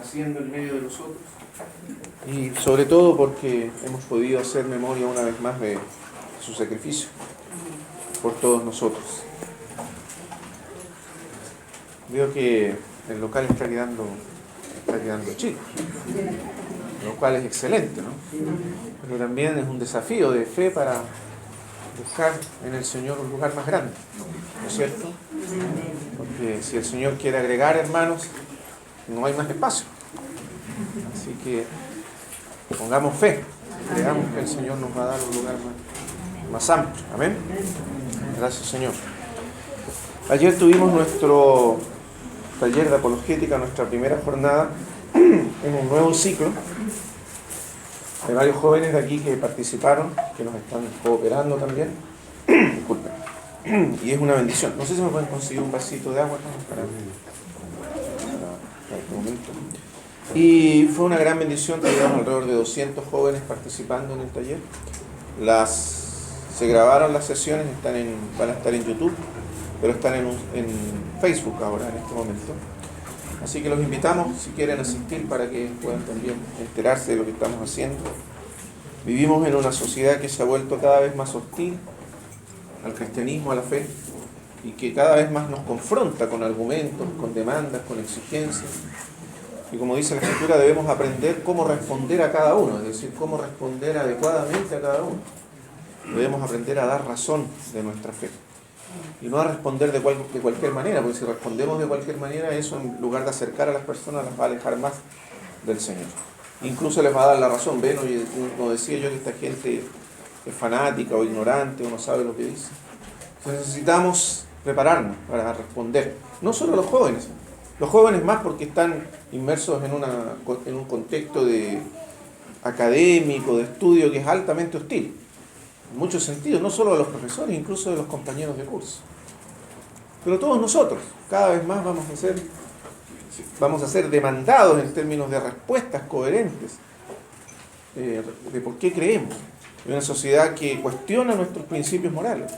haciendo en medio de nosotros. Y sobre todo porque hemos podido hacer memoria una vez más de su sacrificio por todos nosotros. Veo que el local está quedando chico, lo cual es excelente, ¿no? Pero también es un desafío de fe para buscar en el Señor un lugar más grande, ¿no es cierto? Porque si el Señor quiere agregar hermanos, no hay más espacio. Así que pongamos fe, creamos que el Señor nos va a dar un lugar más amplio. Amén. Gracias, Señor. Ayer tuvimos nuestro taller de apologética, nuestra primera jornada en un nuevo ciclo. Hay varios jóvenes de aquí que participaron, que nos están cooperando también. Disculpen. Y es una bendición. No sé si me pueden conseguir un vasito de agua para este momento. Y fue una gran bendición. Teníamos alrededor de 200 jóvenes participando en el taller. Se grabaron las sesiones, van a estar en YouTube, pero están en Facebook ahora, en este momento. Así que los invitamos, si quieren asistir, para que puedan también enterarse de lo que estamos haciendo. Vivimos en una sociedad que se ha vuelto cada vez más hostil al cristianismo, a la fe, y que cada vez más nos confronta con argumentos, con demandas, con exigencias. Y como dice la Escritura, debemos aprender cómo responder a cada uno, es decir, cómo responder adecuadamente a cada uno. Debemos aprender a dar razón de nuestra fe. Y no a responder de cualquier manera, porque si respondemos de cualquier manera, eso en lugar de acercar a las personas, las va a alejar más del Señor. Incluso les va a dar la razón. Ven, oye, como decía yo, que esta gente es fanática o ignorante o no sabe lo que dice. Entonces necesitamos prepararnos para responder. No solo los jóvenes más porque están inmersos en un contexto académico, de estudio que es altamente hostil. En muchos sentidos, no solo de los profesores, incluso de los compañeros de curso. Pero todos nosotros, cada vez más vamos a ser demandados en términos de respuestas coherentes de por qué creemos. En una sociedad que cuestiona nuestros principios morales.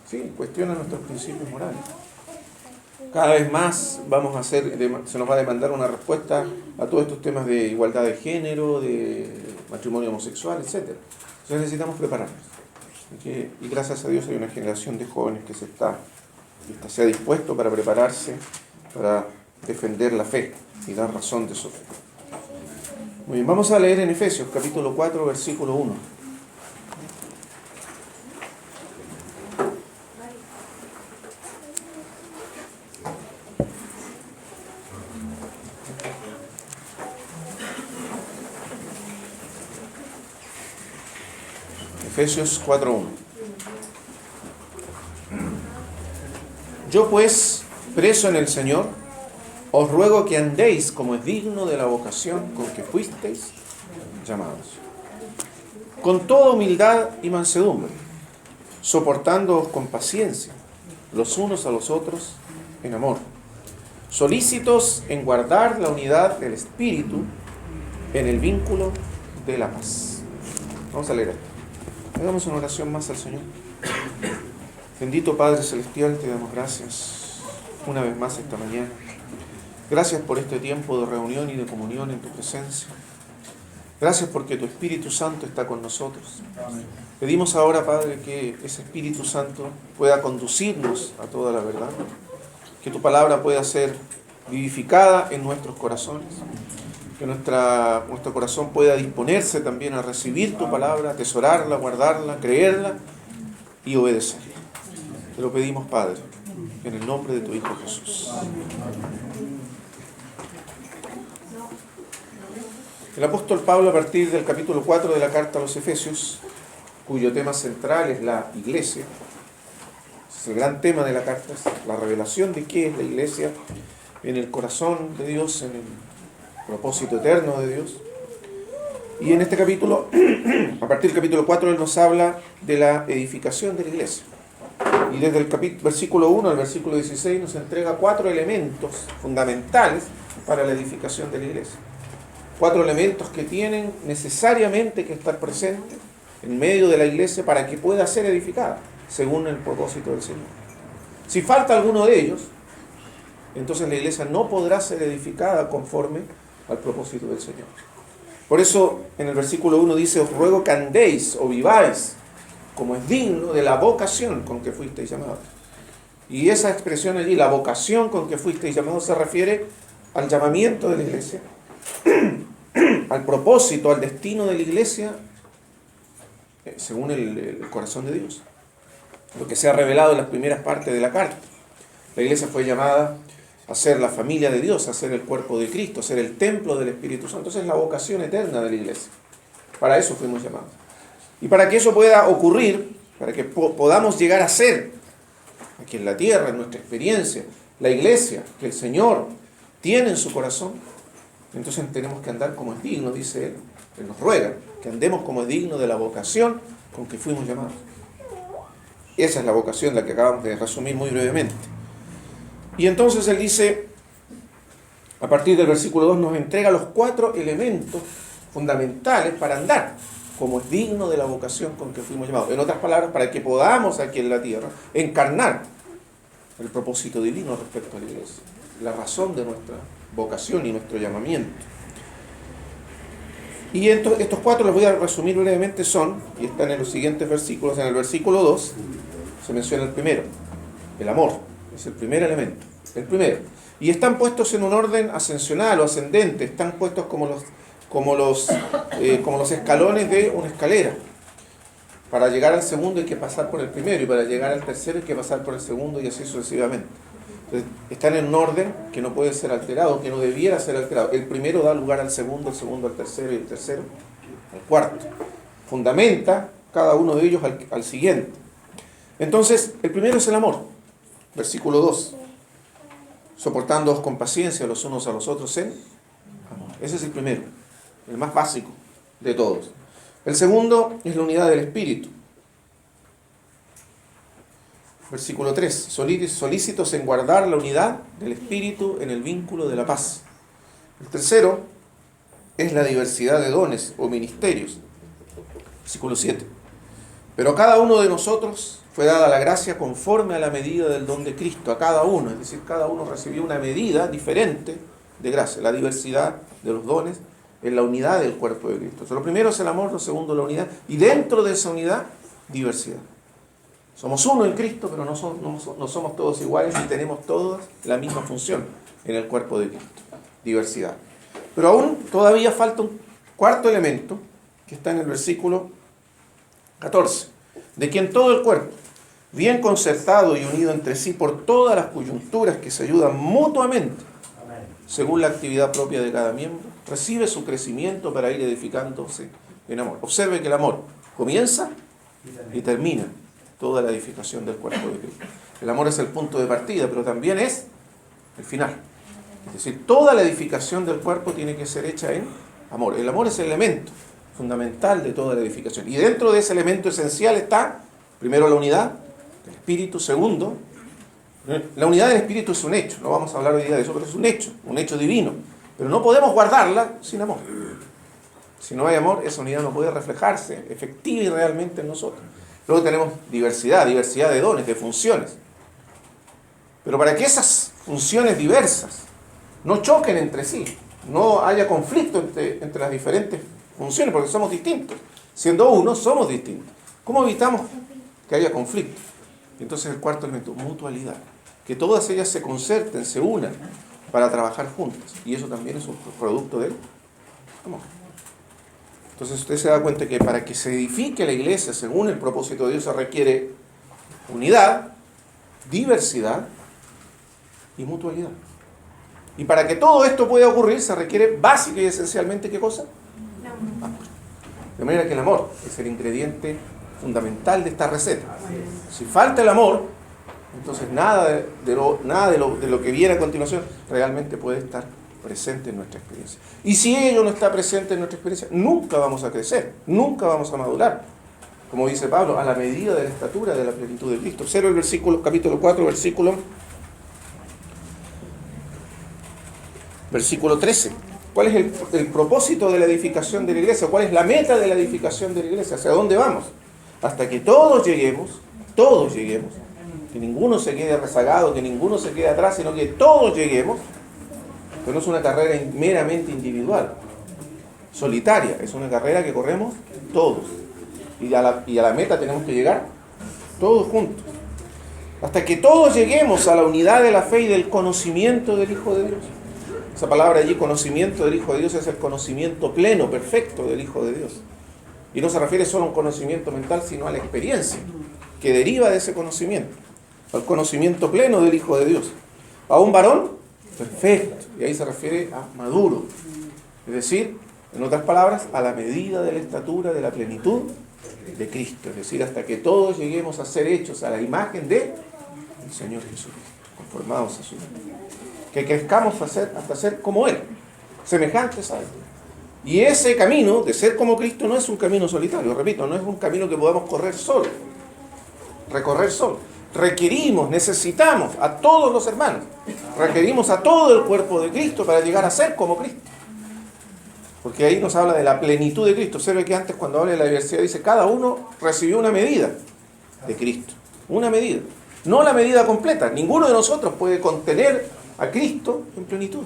Sí, cuestiona nuestros principios morales. Cada vez más se nos va a demandar una respuesta a todos estos temas de igualdad de género, de matrimonio homosexual, etc. Entonces necesitamos prepararnos. Y gracias a Dios hay una generación de jóvenes que se ha dispuesto para prepararse, para defender la fe y dar razón de su fe. Muy bien, vamos a leer en Efesios capítulo 4, versículo 1. Efesios 4:1. Yo pues, preso en el Señor, os ruego que andéis como es digno de la vocación con que fuisteis llamados, con toda humildad y mansedumbre, soportándoos con paciencia los unos a los otros en amor, solícitos en guardar la unidad del Espíritu en el vínculo de la paz. Vamos a leer esto. Hagamos una oración más al Señor. Bendito Padre Celestial, te damos gracias una vez más esta mañana. Gracias por este tiempo de reunión y de comunión en tu presencia. Gracias porque tu Espíritu Santo está con nosotros. Pedimos ahora, Padre, que ese Espíritu Santo pueda conducirnos a toda la verdad. Que tu palabra pueda ser vivificada en nuestros corazones. Que nuestro corazón pueda disponerse también a recibir tu palabra, atesorarla, guardarla, creerla y obedecerla. Te lo pedimos, Padre, en el nombre de tu Hijo Jesús. El apóstol Pablo, a partir del capítulo 4 de la carta a los Efesios, cuyo tema central es la iglesia, es el gran tema de la carta, es la revelación de qué es la iglesia en el corazón de Dios, en el propósito eterno de Dios. Y en este capítulo, a partir del capítulo 4, él nos habla de la edificación de la iglesia. Y desde el versículo 1 al versículo 16 nos entrega 4 elementos fundamentales para la edificación de la iglesia. 4 elementos que tienen necesariamente que estar presentes en medio de la iglesia para que pueda ser edificada, según el propósito del Señor. Si falta alguno de ellos, entonces la iglesia no podrá ser edificada conforme al propósito del Señor. Por eso en el versículo 1 dice: os ruego que andéis o viváis como es digno de la vocación con que fuisteis llamados. Y esa expresión allí, la vocación con que fuisteis llamados, se refiere al llamamiento de la iglesia, al propósito, al destino de la iglesia, según el corazón de Dios. Lo que se ha revelado en las primeras partes de la carta. La iglesia fue llamada a ser la familia de Dios, a ser el cuerpo de Cristo, a ser el templo del Espíritu Santo. Esa es la vocación eterna de la iglesia. Para eso fuimos llamados. Y para que eso pueda ocurrir, para que podamos llegar a ser, aquí en la tierra, en nuestra experiencia, la iglesia que el Señor tiene en su corazón, entonces tenemos que andar como es digno, dice Él. Él nos ruega que andemos como es digno de la vocación con que fuimos llamados. Esa es la vocación, la que acabamos de resumir muy brevemente. Y entonces Él dice, a partir del versículo 2, nos entrega los 4 elementos fundamentales para andar como es digno de la vocación con que fuimos llamados. En otras palabras, para que podamos aquí en la tierra encarnar el propósito divino respecto a la iglesia, la razón de nuestra vocación y nuestro llamamiento. Y estos 4 los voy a resumir brevemente, y están en los siguientes versículos. En el versículo 2 se menciona el primero, el amor, es el primer elemento, el primero. Y están puestos en un orden ascensional o ascendente, están puestos como los escalones de una escalera. Para llegar al segundo hay que pasar por el primero, y para llegar al tercero hay que pasar por el segundo, y así sucesivamente. Entonces, están en un orden que no puede ser alterado, que no debiera ser alterado. El primero da lugar al segundo, el segundo al tercero, y el tercero al cuarto. Fundamenta cada uno de ellos al siguiente. Entonces, el primero es el amor. Versículo 2. Soportándoos con paciencia los unos a los otros en amor. Ese es el primero, el más básico de todos. El segundo es la unidad del Espíritu. Versículo 3. Solícitos en guardar la unidad del Espíritu en el vínculo de la paz. El tercero es la diversidad de dones o ministerios. Versículo 7. Pero a cada uno de nosotros fue dada la gracia conforme a la medida del don de Cristo. A cada uno, es decir, cada uno recibió una medida diferente de gracia. La diversidad de los dones es la unidad del cuerpo de Cristo. Entonces, lo primero es el amor, lo segundo la unidad, y dentro de esa unidad, diversidad. Somos uno en Cristo, pero no somos todos iguales y tenemos todos la misma función en el cuerpo de Cristo. Diversidad. Pero aún todavía falta un cuarto elemento que está en el versículo 14. De quien todo el cuerpo, bien concertado y unido entre sí por todas las coyunturas que se ayudan mutuamente, según la actividad propia de cada miembro, recibe su crecimiento para ir edificándose en amor. Observe que el amor comienza y termina toda la edificación del cuerpo de Cristo. El amor es el punto de partida, pero también es el final. Es decir, toda la edificación del cuerpo tiene que ser hecha en amor. El amor es el elemento fundamental de toda la edificación. Y dentro de ese elemento esencial está, primero, la unidad del Espíritu. Segundo, la unidad del Espíritu es un hecho. No vamos a hablar hoy día de eso, pero es un hecho divino. Pero no podemos guardarla sin amor. Si no hay amor, esa unidad no puede reflejarse efectiva y realmente en nosotros. Luego tenemos diversidad de dones, de funciones. Pero para que esas funciones diversas no choquen entre sí, no haya conflicto entre las diferentes funciones, porque somos distintos. Siendo uno, somos distintos. ¿Cómo evitamos que haya conflicto? Entonces el cuarto elemento, mutualidad. Que todas ellas se concerten, se unan para trabajar juntas. Y eso también es un producto del amor. Entonces usted se da cuenta que para que se edifique la iglesia según el propósito de Dios se requiere unidad, diversidad y mutualidad. Y para que todo esto pueda ocurrir se requiere básica y esencialmente, ¿qué cosa? Amor. De manera que el amor es el ingrediente fundamental de esta receta. Si falta el amor, entonces nada de lo que viene a continuación realmente puede estar presente en nuestra experiencia. Y si ello no está presente en nuestra experiencia, nunca vamos a crecer, nunca vamos a madurar. Como dice Pablo, a la medida de la estatura de la plenitud de Cristo. Observa el versículo, capítulo 4, versículo 13. ¿Cuál es el propósito de la edificación de la iglesia? ¿Cuál es la meta de la edificación de la iglesia? ¿Hacia dónde vamos? Hasta que todos lleguemos que ninguno se quede rezagado, que ninguno se quede atrás, sino que todos lleguemos. Pero no es una carrera meramente individual, solitaria, es una carrera que corremos todos. Y a la meta tenemos que llegar todos juntos. Hasta que todos lleguemos a la unidad de la fe y del conocimiento del Hijo de Dios. Esa palabra allí, conocimiento del Hijo de Dios, es el conocimiento pleno, perfecto del Hijo de Dios. Y no se refiere solo a un conocimiento mental, sino a la experiencia que deriva de ese conocimiento. Al conocimiento pleno del Hijo de Dios. A un varón perfecto. Y ahí se refiere a maduro. Es decir, en otras palabras, a la medida de la estatura de la plenitud de Cristo. Es decir, hasta que todos lleguemos a ser hechos a la imagen de el Señor Jesucristo, conformados a su imagen. Que crezcamos hasta ser como Él, semejantes a Él. Y ese camino de ser como Cristo no es un camino solitario, repito, no es un camino que podamos correr solo, recorrer solo. Requerimos, necesitamos a todos los hermanos, requerimos a todo el cuerpo de Cristo para llegar a ser como Cristo. Porque ahí nos habla de la plenitud de Cristo. Observe que antes, cuando habla de la diversidad, dice cada uno recibió una medida de Cristo. Una medida. No la medida completa. Ninguno de nosotros puede contener a Cristo en plenitud.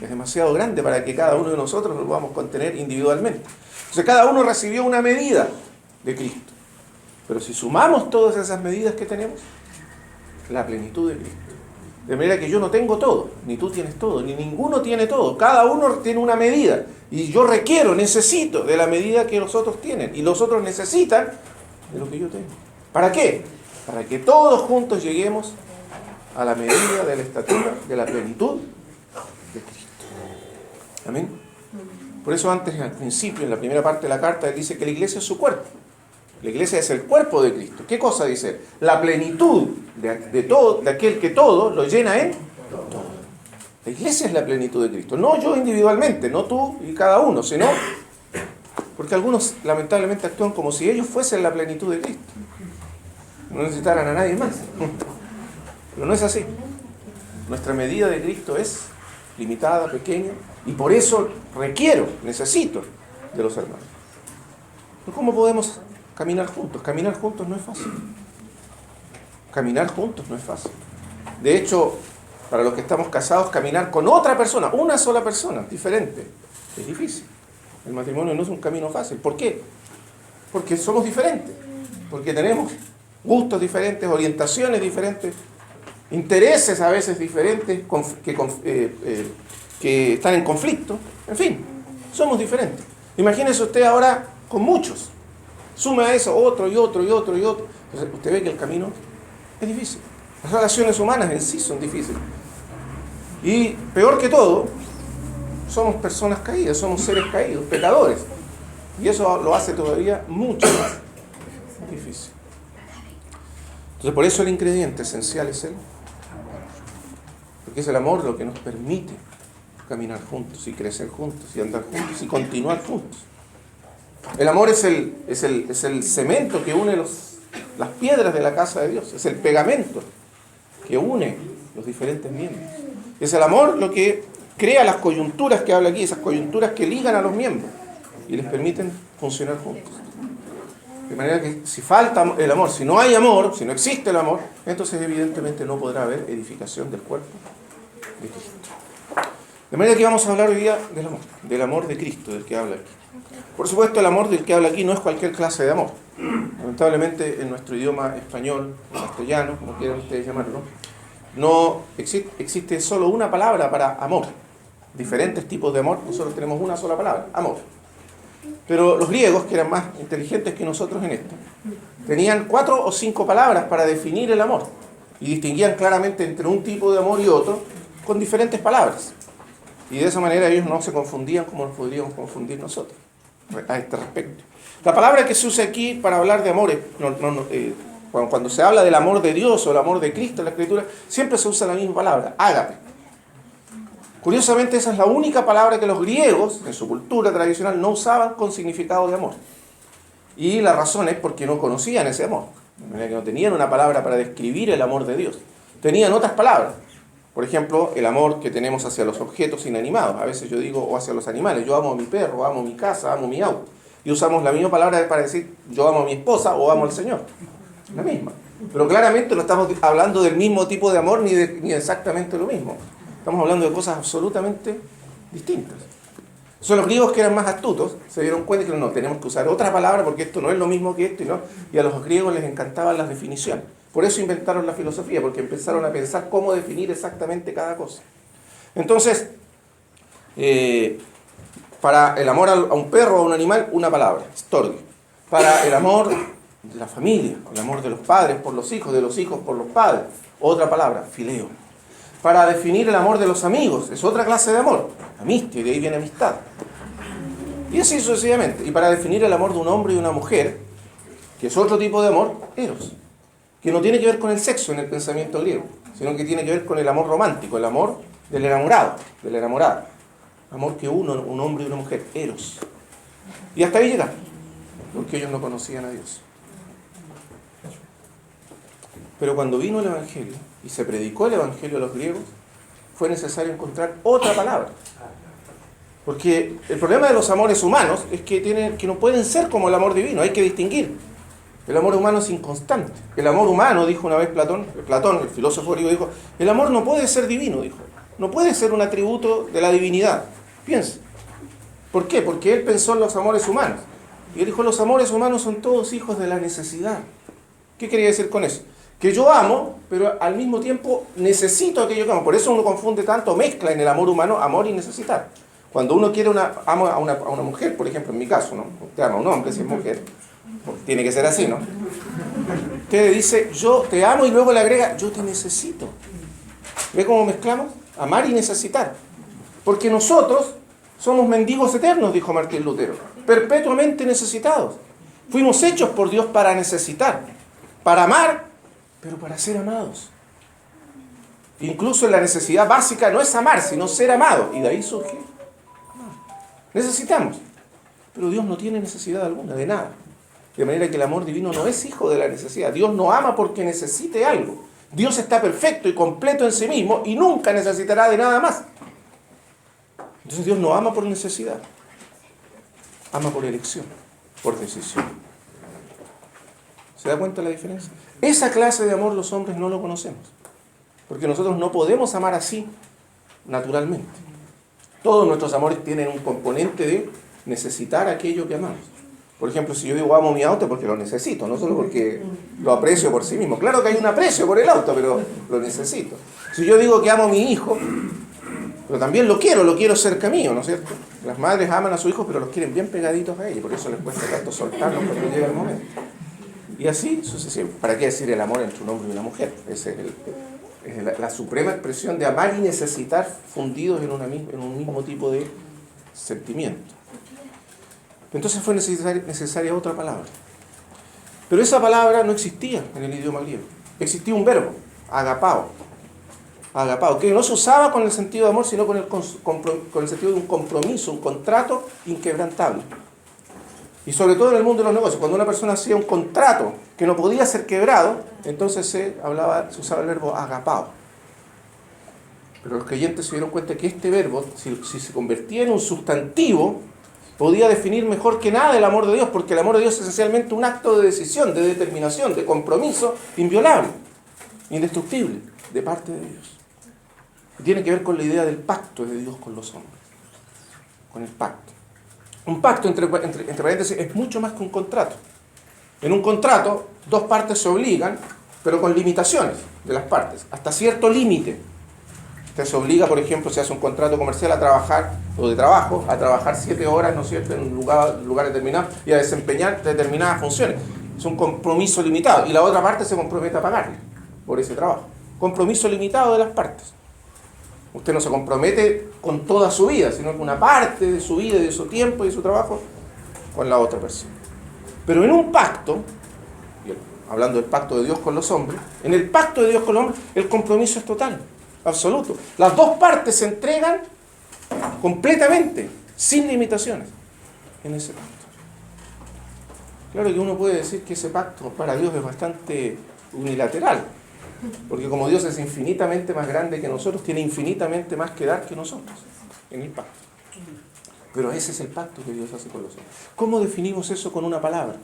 Es demasiado grande para que cada uno de nosotros lo podamos contener individualmente. Entonces cada uno recibió una medida de Cristo. Pero si sumamos todas esas medidas que tenemos, la plenitud de Cristo. De manera que yo no tengo todo, ni tú tienes todo, ni ninguno tiene todo. Cada uno tiene una medida. Y yo necesito de la medida que los otros tienen. Y los otros necesitan de lo que yo tengo. ¿Para qué? Para que todos juntos lleguemos a la medida de la estatura, de la plenitud de Cristo. Amén. Por eso antes, al principio, en la primera parte de la carta, él dice que la iglesia es su cuerpo. La iglesia es el cuerpo de Cristo. ¿Qué cosa dice? La plenitud de todo, de aquel que todo lo llena en todo. La iglesia es la plenitud de Cristo. No yo individualmente, no tú y cada uno, sino porque algunos lamentablemente actúan como si ellos fuesen la plenitud de Cristo. No necesitaran a nadie más. Pero no es así. Nuestra medida de Cristo es limitada, pequeña, y por eso necesito de los hermanos. ¿Cómo podemos caminar juntos? Caminar juntos no es fácil. Caminar juntos no es fácil. De hecho, para los que estamos casados, caminar con otra persona, una sola persona, diferente, es difícil. El matrimonio no es un camino fácil. ¿Por qué? Porque somos diferentes. Porque tenemos gustos diferentes, orientaciones diferentes, intereses a veces diferentes, que están en conflicto. En fin, somos diferentes. Imagínese usted ahora con muchos. Sume a eso otro y otro y otro y otro. Entonces, usted ve que el camino es difícil. Las relaciones humanas en sí son difíciles. Y peor que todo, somos personas caídas, somos seres caídos, pecadores. Y eso lo hace todavía mucho más difícil. Entonces, por eso el ingrediente esencial es el amor. Porque es el amor lo que nos permite caminar juntos y crecer juntos y andar juntos y continuar juntos. El amor es el cemento que une las piedras de la casa de Dios. Es el pegamento que une los diferentes miembros. Es el amor lo que crea las coyunturas que habla aquí, esas coyunturas que ligan a los miembros y les permiten funcionar juntos. De manera que si falta el amor, si no hay amor, si no existe el amor, entonces evidentemente no podrá haber edificación del cuerpo de Cristo. De manera que vamos a hablar hoy día del amor de Cristo, del que habla aquí. Por supuesto, el amor del que habla aquí no es cualquier clase de amor. Lamentablemente, en nuestro idioma español, castellano, como quieran ustedes llamarlo, no existe solo una palabra para amor. Diferentes tipos de amor, nosotros tenemos una sola palabra, amor. Pero los griegos, que eran más inteligentes que nosotros en esto, tenían 4 o 5 palabras para definir el amor. Y distinguían claramente entre un tipo de amor y otro con diferentes palabras. Y de esa manera ellos no se confundían como nos podríamos confundir nosotros a este respecto. La palabra que se usa aquí para hablar de amores, cuando se habla del amor de Dios o el amor de Cristo en la Escritura, siempre se usa la misma palabra, ágape. Curiosamente, esa es la única palabra que los griegos, en su cultura tradicional, no usaban con significado de amor. Y la razón es porque no conocían ese amor. De manera que no tenían una palabra para describir el amor de Dios. Tenían otras palabras. Por ejemplo, el amor que tenemos hacia los objetos inanimados. A veces yo digo, o hacia los animales. Yo amo a mi perro, amo mi casa, amo mi auto. Y usamos la misma palabra para decir, yo amo a mi esposa o amo al Señor. La misma. Pero claramente no estamos hablando del mismo tipo de amor ni exactamente lo mismo. Estamos hablando de cosas absolutamente distintas. Son los griegos que eran más astutos, se dieron cuenta que no, tenemos que usar otra palabra porque esto no es lo mismo que esto, y a los griegos les encantaban las definiciones. Por eso inventaron la filosofía, porque empezaron a pensar cómo definir exactamente cada cosa. Entonces, para el amor a un perro o a un animal, una palabra, storge. Para el amor de la familia, el amor de los padres por los hijos, de los hijos por los padres, otra palabra, fileo. Para definir el amor de los amigos, es otra clase de amor, amistad, de ahí viene amistad. Y así sucesivamente. Y para definir el amor de un hombre y una mujer, que es otro tipo de amor, eros, que no tiene que ver con el sexo en el pensamiento griego, sino que tiene que ver con el amor romántico, el amor del enamorado, de la enamorada. Amor que uno, un hombre y una mujer, eros. Y hasta ahí llegaron, porque ellos no conocían a Dios. Pero cuando vino el Evangelio y se predicó el Evangelio a los griegos, fue necesario encontrar otra palabra. Porque el problema de los amores humanos es que no pueden ser como el amor divino, hay que distinguir. El amor humano es inconstante. El amor humano, dijo una vez Platón, el filósofo griego, dijo, el amor no puede ser divino, dijo. No puede ser un atributo de la divinidad. Piensa. ¿Por qué? Porque él pensó en los amores humanos. Y él dijo, los amores humanos son todos hijos de la necesidad. ¿Qué quería decir con eso? Que yo amo, pero al mismo tiempo necesito aquello que amo. Por eso uno confunde tanto, mezcla en el amor humano amor y necesitar. Cuando uno quiere ama a una mujer, por ejemplo, en mi caso, ¿no? Usted ama a un hombre si es mujer. Tiene que ser así, ¿no? Usted le dice, yo te amo y luego le agrega, yo te necesito. ¿Ve cómo mezclamos? Amar y necesitar. Porque nosotros somos mendigos eternos, dijo Martín Lutero. Perpetuamente necesitados. Fuimos hechos por Dios para necesitar. Para amar, pero para ser amados. Incluso la necesidad básica no es amar, sino ser amado. Y de ahí surge. Necesitamos. Pero Dios no tiene necesidad alguna, de nada. De manera que el amor divino no es hijo de la necesidad. Dios no ama porque necesite algo. Dios está perfecto y completo en sí mismo y nunca necesitará de nada más. Entonces Dios no ama por necesidad. Ama por elección, por decisión. ¿Se da cuenta la diferencia? Esa clase de amor los hombres no lo conocemos. Porque nosotros no podemos amar así naturalmente. Todos nuestros amores tienen un componente de necesitar aquello que amamos. Por ejemplo, si yo digo amo mi auto porque lo necesito, no solo porque lo aprecio por sí mismo. Claro que hay un aprecio por el auto, pero lo necesito. Si yo digo que amo a mi hijo, pero también lo quiero cerca mío, ¿no es cierto? Las madres aman a sus hijos, pero los quieren bien pegaditos a ellos, por eso les cuesta tanto soltarlos cuando llega el momento. Y así sucesivamente. ¿Para qué decir el amor entre un hombre y una mujer? Esa es la suprema expresión de amar y necesitar fundidos en un mismo tipo de sentimiento. Entonces fue necesaria otra palabra. Pero esa palabra no existía en el idioma griego. Existía un verbo, agapao. Agapao, que no se usaba con el sentido de amor, sino con el sentido de un compromiso, un contrato inquebrantable. Y sobre todo en el mundo de los negocios, cuando una persona hacía un contrato que no podía ser quebrado, entonces se usaba el verbo agapao. Pero los creyentes se dieron cuenta que este verbo, si se convertía en un sustantivo, podía definir mejor que nada el amor de Dios, porque el amor de Dios es esencialmente un acto de decisión, de determinación, de compromiso inviolable, indestructible, de parte de Dios. Y tiene que ver con la idea del pacto de Dios con los hombres, con el pacto. Un pacto, entre paréntesis, es mucho más que un contrato. En un contrato, dos partes se obligan, pero con limitaciones de las partes, hasta cierto límite. Usted se obliga, por ejemplo, si hace un contrato comercial a trabajar 7 horas, ¿no es cierto?, en un lugar determinado y a desempeñar determinadas funciones. Es un compromiso limitado. Y la otra parte se compromete a pagarle por ese trabajo. Compromiso limitado de las partes. Usted no se compromete con toda su vida, sino con una parte de su vida, de su tiempo y de su trabajo con la otra persona. Pero en un pacto, hablando del pacto de Dios con los hombres, en el pacto de Dios con los hombres, el compromiso es total, absoluto. Las dos partes se entregan completamente, sin limitaciones, en ese pacto. Claro que uno puede decir que ese pacto para Dios es bastante unilateral, porque como Dios es infinitamente más grande que nosotros, tiene infinitamente más que dar que nosotros en el pacto. Pero ese es el pacto que Dios hace con los hombres. ¿Cómo definimos eso con una palabra?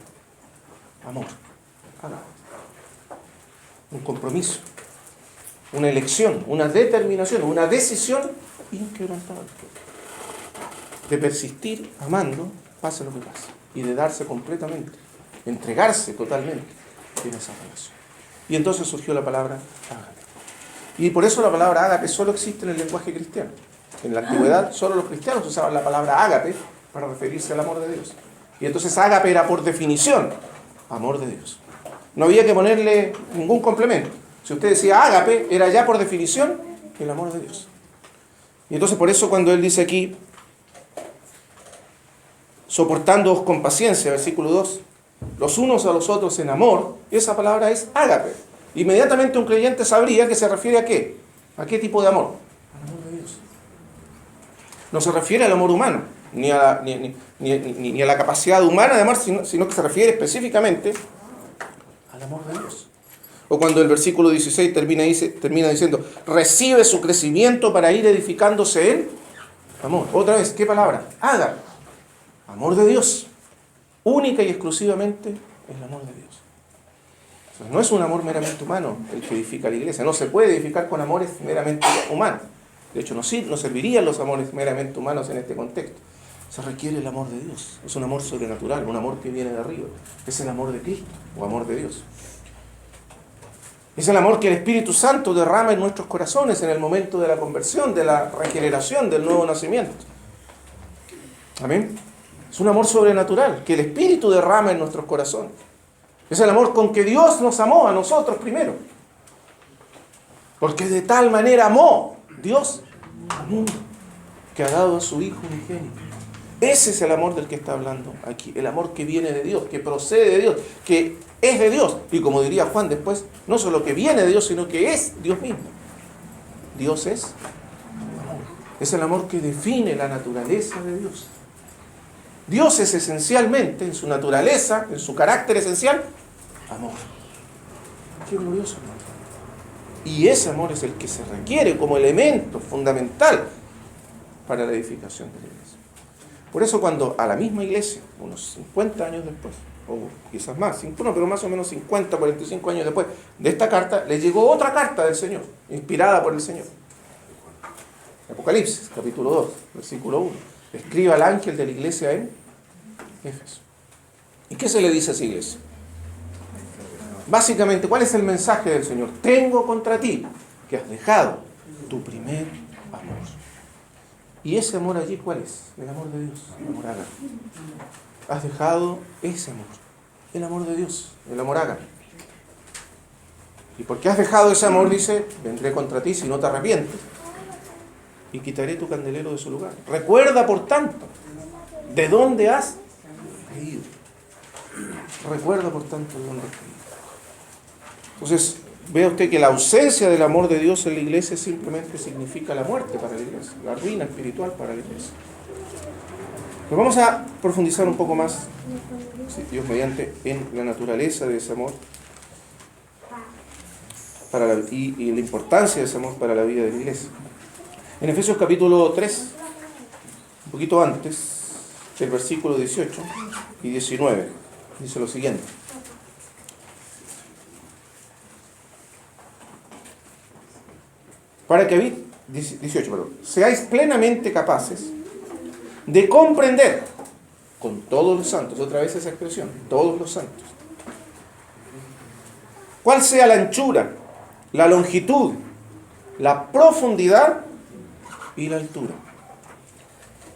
Amor. un compromiso, una elección, una determinación, una decisión inquebrantable de persistir amando, pase lo que pase, y de darse completamente, entregarse totalmente en esa relación. Y entonces surgió la palabra ágape. Y por eso la palabra ágape solo existe en el lenguaje cristiano. En la antigüedad solo los cristianos usaban la palabra ágape para referirse al amor de Dios. Y entonces ágape era por definición amor de Dios. No había que ponerle ningún complemento. Si usted decía ágape, era ya por definición el amor de Dios. Y entonces por eso cuando él dice aquí, soportándoos con paciencia, versículo 2, los unos a los otros en amor, esa palabra es ágape. Inmediatamente un creyente sabría que se refiere a qué. ¿A qué tipo de amor? Al amor de Dios. No se refiere al amor humano, ni a la capacidad humana de amar, sino que se refiere específicamente al amor de Dios. O cuando el versículo 16 termina diciendo, recibe su crecimiento para ir edificándose en amor. Otra vez, ¿qué palabra? Ágape. Amor de Dios. Única y exclusivamente el amor de Dios. O sea, no es un amor meramente humano el que edifica la iglesia. No se puede edificar con amores meramente humanos. De hecho, no servirían los amores meramente humanos en este contexto. Se requiere el amor de Dios. Es un amor sobrenatural, un amor que viene de arriba. Es el amor de Cristo o amor de Dios. Es el amor que el Espíritu Santo derrama en nuestros corazones en el momento de la conversión, de la regeneración, del nuevo nacimiento. Amén. Es un amor sobrenatural que el Espíritu derrama en nuestros corazones. Es el amor con que Dios nos amó a nosotros primero. Porque de tal manera amó Dios al mundo que ha dado a su Hijo unigénito. Ese es el amor del que está hablando aquí. El amor que viene de Dios, que procede de Dios, que es de Dios. Y como diría Juan después, no solo que viene de Dios, sino que es Dios mismo. Dios es amor. Es el amor que define la naturaleza de Dios. Dios es esencialmente, en su naturaleza, en su carácter esencial, amor. Qué glorioso amor. Y ese amor es el que se requiere como elemento fundamental para la edificación de la iglesia. Por eso cuando a la misma iglesia, unos 50 años después, o quizás más, pero más o menos 50, 45 años después de esta carta, le llegó otra carta del Señor, inspirada por el Señor. Apocalipsis, capítulo 2, versículo 1. Escribe al ángel de la iglesia en Éfeso. ¿Y qué se le dice a esa iglesia? Básicamente, ¿cuál es el mensaje del Señor? Tengo contra ti que has dejado tu primer amor. ¿Y ese amor allí cuál es? El amor de Dios, el amor ágape. Has dejado ese amor, el amor de Dios, el amor ágape. Y porque has dejado ese amor, dice, vendré contra ti si no te arrepientes y quitaré tu candelero de su lugar. Recuerda, por tanto, de dónde has caído. Recuerda, por tanto, de dónde has caído. Entonces, vea usted que la ausencia del amor de Dios en la iglesia simplemente significa la muerte para la iglesia, la ruina espiritual para la iglesia. Pero vamos a profundizar un poco más, si Dios mediante, en la naturaleza de ese amor y la importancia de ese amor para la vida de la iglesia. En Efesios capítulo 3, un poquito antes, del versículo 18 y 19, dice lo siguiente. Para que 18, seáis plenamente capaces de comprender con todos los santos, otra vez esa expresión, todos los santos, cuál sea la anchura, la longitud, la profundidad y la altura.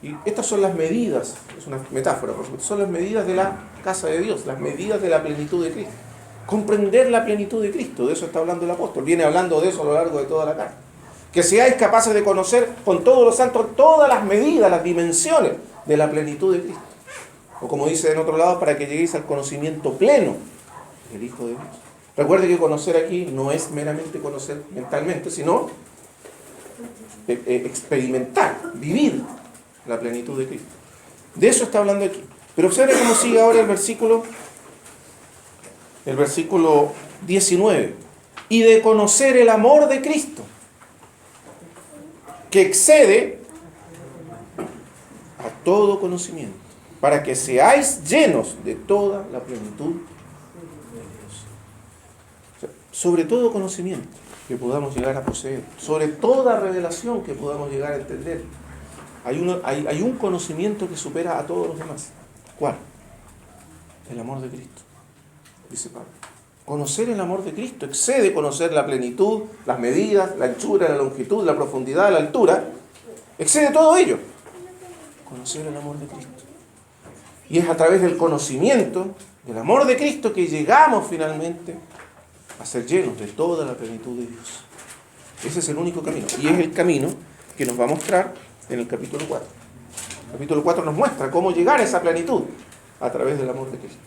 Y estas son las medidas, es una metáfora, por supuesto, son las medidas de la casa de Dios, las medidas de la plenitud de Cristo. Comprender la plenitud de Cristo, de eso está hablando el apóstol, viene hablando de eso a lo largo de toda la carta. Que seáis capaces de conocer con todos los santos todas las medidas, las dimensiones de la plenitud de Cristo. O como dice en otro lado, para que lleguéis al conocimiento pleno del Hijo de Dios. Recuerde que conocer aquí no es meramente conocer mentalmente, sino experimentar, vivir la plenitud de Cristo. De eso está hablando aquí. Pero observe cómo sigue ahora el versículo 19. Y de conocer el amor de Cristo, que excede a todo conocimiento, para que seáis llenos de toda la plenitud de Dios. O sea, sobre todo conocimiento que podamos llegar a poseer, sobre toda revelación que podamos llegar a entender. Hay un conocimiento que supera a todos los demás. ¿Cuál? El amor de Cristo, dice Pablo. Conocer el amor de Cristo excede conocer la plenitud, las medidas, la anchura, la longitud, la profundidad, la altura. Excede todo ello. Conocer el amor de Cristo. Y es a través del conocimiento del amor de Cristo que llegamos finalmente a ser llenos de toda la plenitud de Dios. Ese es el único camino. Y es el camino que nos va a mostrar en el capítulo 4. El capítulo 4 nos muestra cómo llegar a esa plenitud a través del amor de Cristo.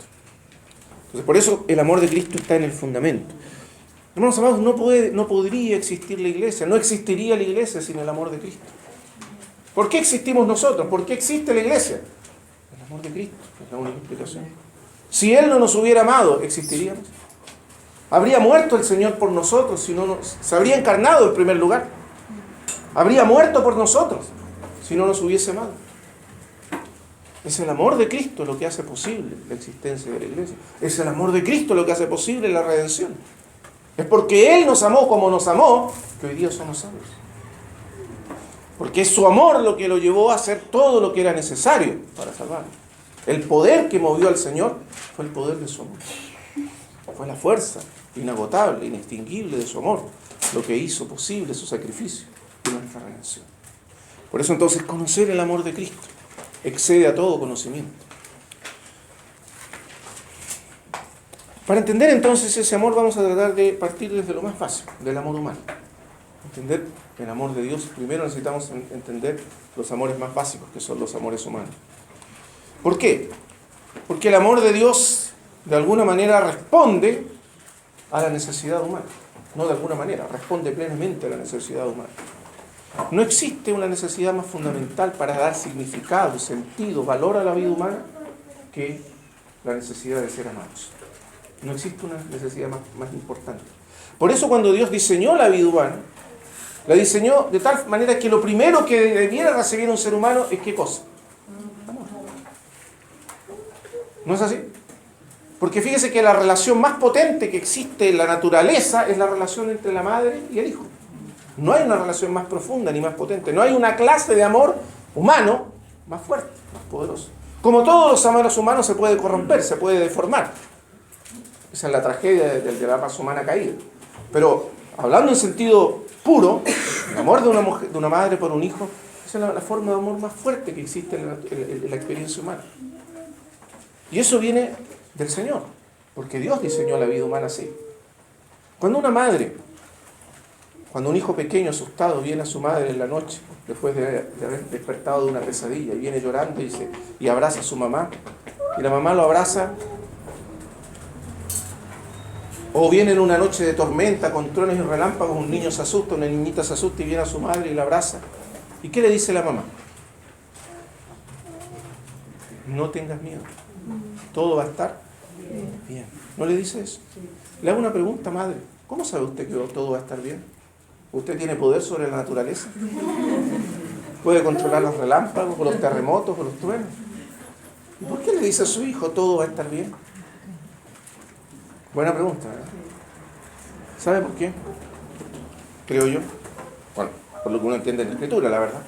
Entonces, por eso el amor de Cristo está en el fundamento. Hermanos amados, no podría existir la iglesia, no existiría la iglesia sin el amor de Cristo. ¿Por qué existimos nosotros? ¿Por qué existe la iglesia? El amor de Cristo es la única explicación. Si Él no nos hubiera amado, ¿existiríamos? ¿Habría muerto el Señor por nosotros si no se habría encarnado en primer lugar? ¿Habría muerto por nosotros si no nos hubiese amado? Es el amor de Cristo lo que hace posible la existencia de la iglesia. Es el amor de Cristo lo que hace posible la redención. Es porque Él nos amó como nos amó que hoy día somos salvos. Porque es su amor lo que lo llevó a hacer todo lo que era necesario para salvarnos. El poder que movió al Señor fue el poder de su amor. Fue la fuerza inagotable, inextinguible de su amor, lo que hizo posible su sacrificio y nuestra redención. Por eso entonces conocer el amor de Cristo excede a todo conocimiento. Para entender entonces ese amor vamos a tratar de partir desde lo más básico, del amor humano. Entender el amor de Dios, primero necesitamos entender los amores más básicos, que son los amores humanos. ¿Por qué? Porque el amor de Dios de alguna manera responde a la necesidad humana. No de alguna manera, responde plenamente a la necesidad humana. No existe una necesidad más fundamental para dar significado, sentido, valor a la vida humana que la necesidad de ser amados. No existe una necesidad más importante. Por eso cuando Dios diseñó la vida humana, la diseñó de tal manera que lo primero que debiera recibir un ser humano es ¿qué cosa? Amor. ¿No es así? Porque fíjese que la relación más potente que existe en la naturaleza es la relación entre la madre y el hijo. No hay una relación más profunda ni más potente. No hay una clase de amor humano más fuerte, más poderoso. Como todos los amores humanos se puede corromper, se puede deformar. Esa es la tragedia de la raza humana caída. Pero hablando en sentido puro, el amor de una madre por un hijo, esa es la forma de amor más fuerte que existe en la experiencia humana. Y eso viene del Señor, porque Dios diseñó la vida humana así. Cuando un hijo pequeño asustado viene a su madre en la noche, después de haber despertado de una pesadilla, y viene llorando y abraza a su mamá, y la mamá lo abraza, o viene en una noche de tormenta con truenos y relámpagos, un niño se asusta, una niñita se asusta y viene a su madre y la abraza. ¿Y qué le dice la mamá? No tengas miedo, todo va a estar bien. ¿No le dice eso? Le hago una pregunta, madre. ¿Cómo sabe usted que todo va a estar bien? ¿Usted tiene poder sobre la naturaleza? ¿Puede controlar los relámpagos, o los terremotos, o los truenos? ¿Y por qué le dice a su hijo todo va a estar bien? Buena pregunta, ¿verdad? ¿Sabe por qué? Creo yo. Bueno, por lo que uno entiende en la Escritura, la verdad.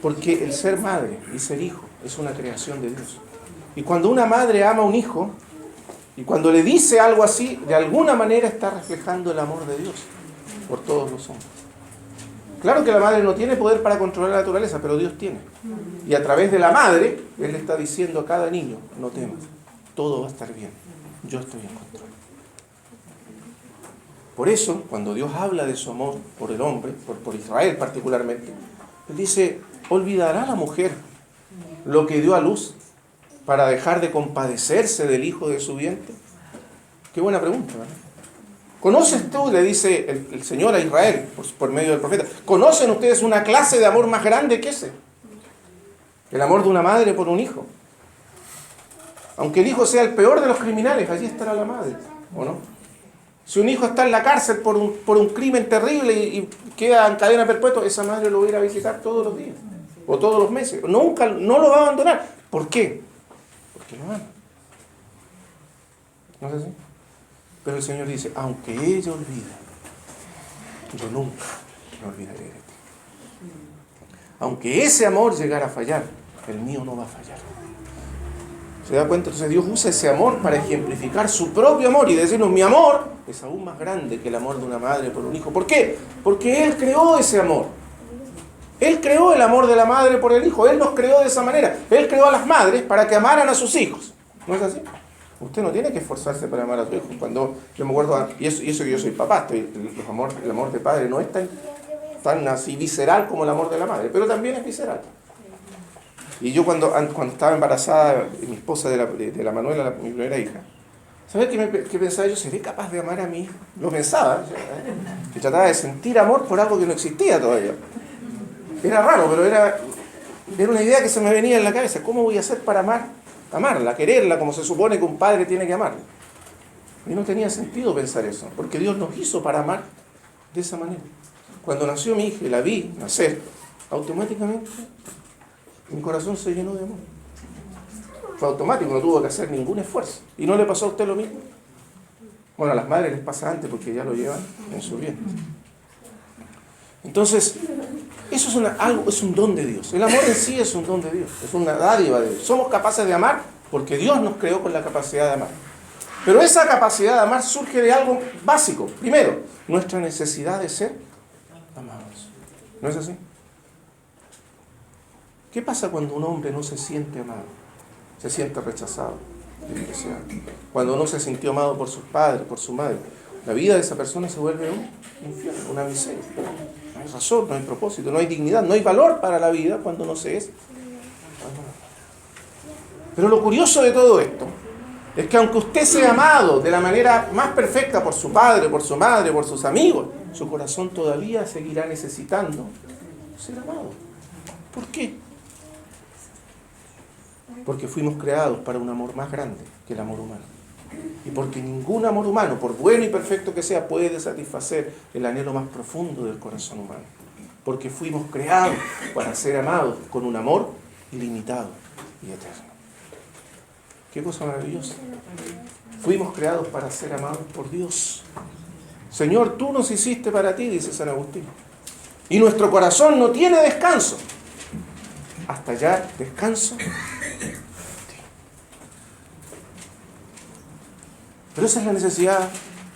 Porque el ser madre y ser hijo es una creación de Dios. Y cuando una madre ama a un hijo, y cuando le dice algo así, de alguna manera está reflejando el amor de Dios por todos los hombres. Claro que la madre no tiene poder para controlar la naturaleza, pero Dios tiene. Y a través de la madre, Él le está diciendo a cada niño, no temas, todo va a estar bien, yo estoy en control. Por eso, cuando Dios habla de su amor por el hombre, por Israel particularmente, Él dice, ¿olvidará la mujer lo que dio a luz para dejar de compadecerse del hijo de su vientre? Qué buena pregunta, ¿verdad? ¿Conoces tú, le dice el Señor a Israel por medio del profeta, ¿conocen ustedes una clase de amor más grande que ese? El amor de una madre por un hijo. Aunque el hijo sea el peor de los criminales, allí estará la madre, ¿o no? Si un hijo está en la cárcel por un crimen terrible y queda en cadena perpetua, esa madre lo va a ir a visitar todos los días, o todos los meses. Nunca, no lo va a abandonar. ¿Por qué? Porque lo ama. ¿No es así? Pero el Señor dice, aunque ella olvide, yo nunca me olvidaré de ti. Aunque ese amor llegara a fallar, el mío no va a fallar. ¿Se da cuenta? Entonces Dios usa ese amor para ejemplificar su propio amor y decirnos, mi amor es aún más grande que el amor de una madre por un hijo. ¿Por qué? Porque Él creó ese amor. Él creó el amor de la madre por el hijo. Él nos creó de esa manera. Él creó a las madres para que amaran a sus hijos. ¿No es así? Usted no tiene que esforzarse para amar a sus hijos. Cuando yo me acuerdo, y eso que yo soy papá, el amor de padre no es tan así visceral como el amor de la madre, pero también es visceral. Y yo cuando estaba embarazada, mi esposa de la Manuela, mi primera hija, ¿sabes qué pensaba? Yo, ¿seré capaz de amar a mi hijo? Lo pensaba. Y trataba de sentir amor por algo que no existía todavía. Era raro, pero era una idea que se me venía en la cabeza. ¿Cómo voy a hacer para amarla, quererla, como se supone que un padre tiene que amarla? Y no tenía sentido pensar eso, porque Dios nos hizo para amar de esa manera. Cuando nació mi hija y la vi nacer, automáticamente mi corazón se llenó de amor. Fue automático, no tuvo que hacer ningún esfuerzo. ¿Y no le pasó a usted lo mismo? Bueno, a las madres les pasa antes porque ya lo llevan en su vientre. Entonces, eso es un don de Dios. El amor en sí es un don de Dios, es una dádiva de Dios. Somos capaces de amar porque Dios nos creó con la capacidad de amar. Pero esa capacidad de amar surge de algo básico. Primero, nuestra necesidad de ser amados. ¿No es así? ¿Qué pasa cuando un hombre no se siente amado? Se siente rechazado, despreciado. Cuando no se sintió amado por sus padres, por su madre, la vida de esa persona se vuelve un infierno, una miseria. No hay razón, no hay propósito, no hay dignidad, no hay valor para la vida cuando no se es amado. Pero lo curioso de todo esto es que aunque usted sea amado de la manera más perfecta por su padre, por su madre, por sus amigos, su corazón todavía seguirá necesitando ser amado. ¿Por qué? Porque fuimos creados para un amor más grande que el amor humano. Y porque ningún amor humano, por bueno y perfecto que sea, puede satisfacer el anhelo más profundo del corazón humano. Porque fuimos creados para ser amados con un amor ilimitado y eterno. Qué cosa maravillosa. Fuimos creados para ser amados por Dios. Señor, tú nos hiciste para ti, dice San Agustín. Y nuestro corazón no tiene descanso hasta hallar descanso. Pero esa es la necesidad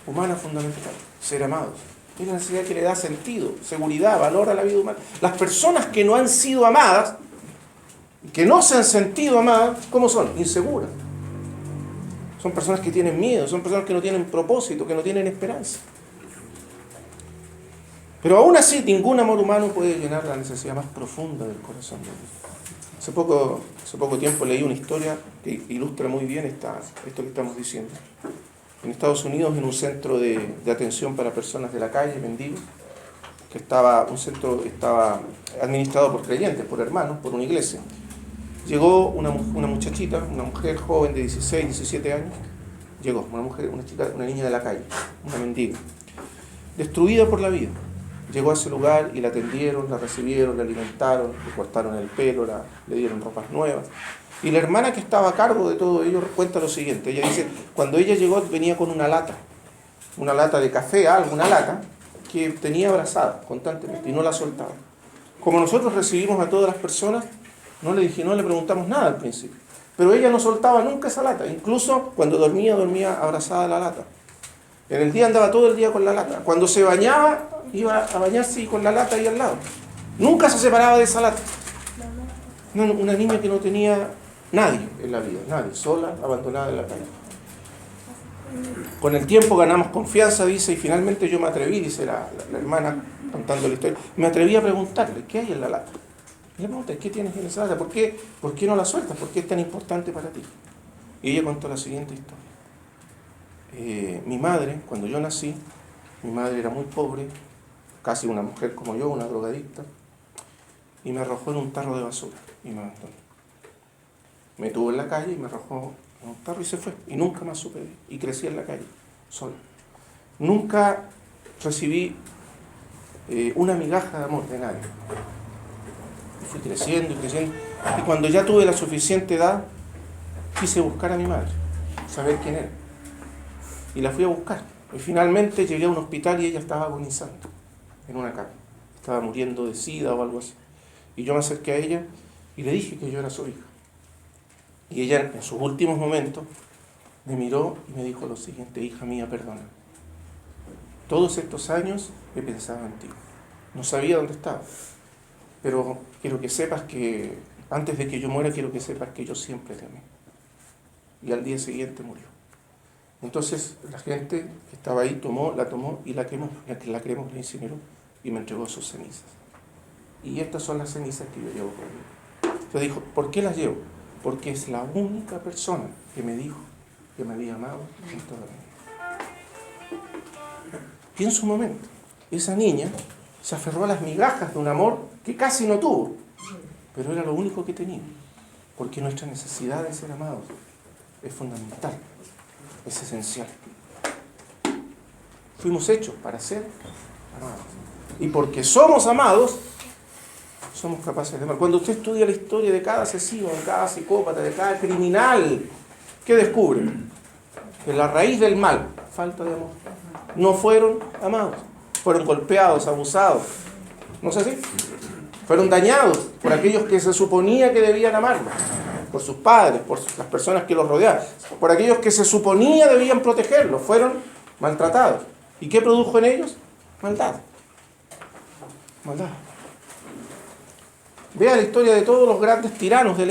humana fundamental, ser amados. Es la necesidad que le da sentido, seguridad, valor a la vida humana. Las personas que no han sido amadas, que no se han sentido amadas, ¿cómo son? Inseguras. Son personas que tienen miedo, son personas que no tienen propósito, que no tienen esperanza. Pero aún así, ningún amor humano puede llenar la necesidad más profunda del corazón de Dios. Hace poco tiempo leí una historia que ilustra muy bien esto que estamos diciendo. En Estados Unidos, en un centro de atención para personas de la calle, mendigos, que estaba administrado por creyentes, por hermanos, por una iglesia. Llegó una muchachita, una mujer joven de 16, 17 años, llegó, una niña de la calle, una mendiga, destruida por la vida. Llegó a ese lugar y la atendieron, la recibieron, la alimentaron, le cortaron el pelo, le dieron ropas nuevas. Y la hermana que estaba a cargo de todo ello cuenta lo siguiente. Ella dice, cuando ella llegó venía con una lata de café, una lata, que tenía abrazada constantemente y no la soltaba. Como nosotros recibimos a todas las personas, no le preguntamos nada al principio. Pero ella no soltaba nunca esa lata. Incluso cuando dormía abrazada a la lata. En el día andaba todo el día con la lata. Cuando se bañaba, iba a bañarse con la lata ahí al lado. Nunca se separaba de esa lata. Una niña que no tenía nadie en la vida, nadie, sola, abandonada en la calle. Con el tiempo ganamos confianza, dice, y finalmente yo me atreví, dice la hermana contando la historia, me atreví a preguntarle, ¿qué hay en la lata? Y le pregunté, ¿qué tienes en esa lata? ¿Por qué no la sueltas? ¿Por qué es tan importante para ti? Y ella contó la siguiente historia. Mi madre, cuando yo nací, mi madre era muy pobre, casi una mujer como yo, una drogadicta, y me arrojó en un tarro de basura y me abandonó. Me tuvo en la calle y me arrojó en un tarro y se fue. Y nunca más supe de él. Y crecí en la calle, solo. Nunca recibí una migaja de amor de nadie. Y fui creciendo y creciendo. Y cuando ya tuve la suficiente edad, quise buscar a mi madre, saber quién era. y la fui a buscar. Y finalmente llegué a un hospital y ella estaba agonizando en una cama. Estaba muriendo de sida o algo así. Y yo me acerqué a ella y le dije que yo era su hija. Y ella, en sus últimos momentos, me miró y me dijo lo siguiente: hija mía, perdona. Todos estos años he pensado en ti. No sabía dónde estaba. Pero quiero que sepas que, antes de que yo muera, quiero que sepas que yo siempre te amé. Y al día siguiente murió. Entonces la gente que estaba ahí la tomó y la quemó. La cremó, la incineró y me entregó sus cenizas. Y estas son las cenizas que yo llevo conmigo. Entonces dijo: ¿por qué las llevo? Porque es la única persona que me dijo que me había amado en toda mi vida. Piensa un momento, esa niña se aferró a las migajas de un amor que casi no tuvo, pero era lo único que tenía, porque nuestra necesidad de ser amados es fundamental, es esencial. Fuimos hechos para ser amados, y porque somos amados, somos capaces de amar. Cuando usted estudia la historia de cada asesino, de cada psicópata, de cada criminal, ¿qué descubre? Que la raíz del mal, falta de amor. No fueron amados, fueron golpeados, abusados, ¿no es así? Fueron dañados por aquellos que se suponía que debían amarlos, por sus padres, por las personas que los rodeaban, por aquellos que se suponía debían protegerlos, fueron maltratados. ¿Y qué produjo en ellos? Maldad. Maldad. Vea la historia de todos los grandes tiranos de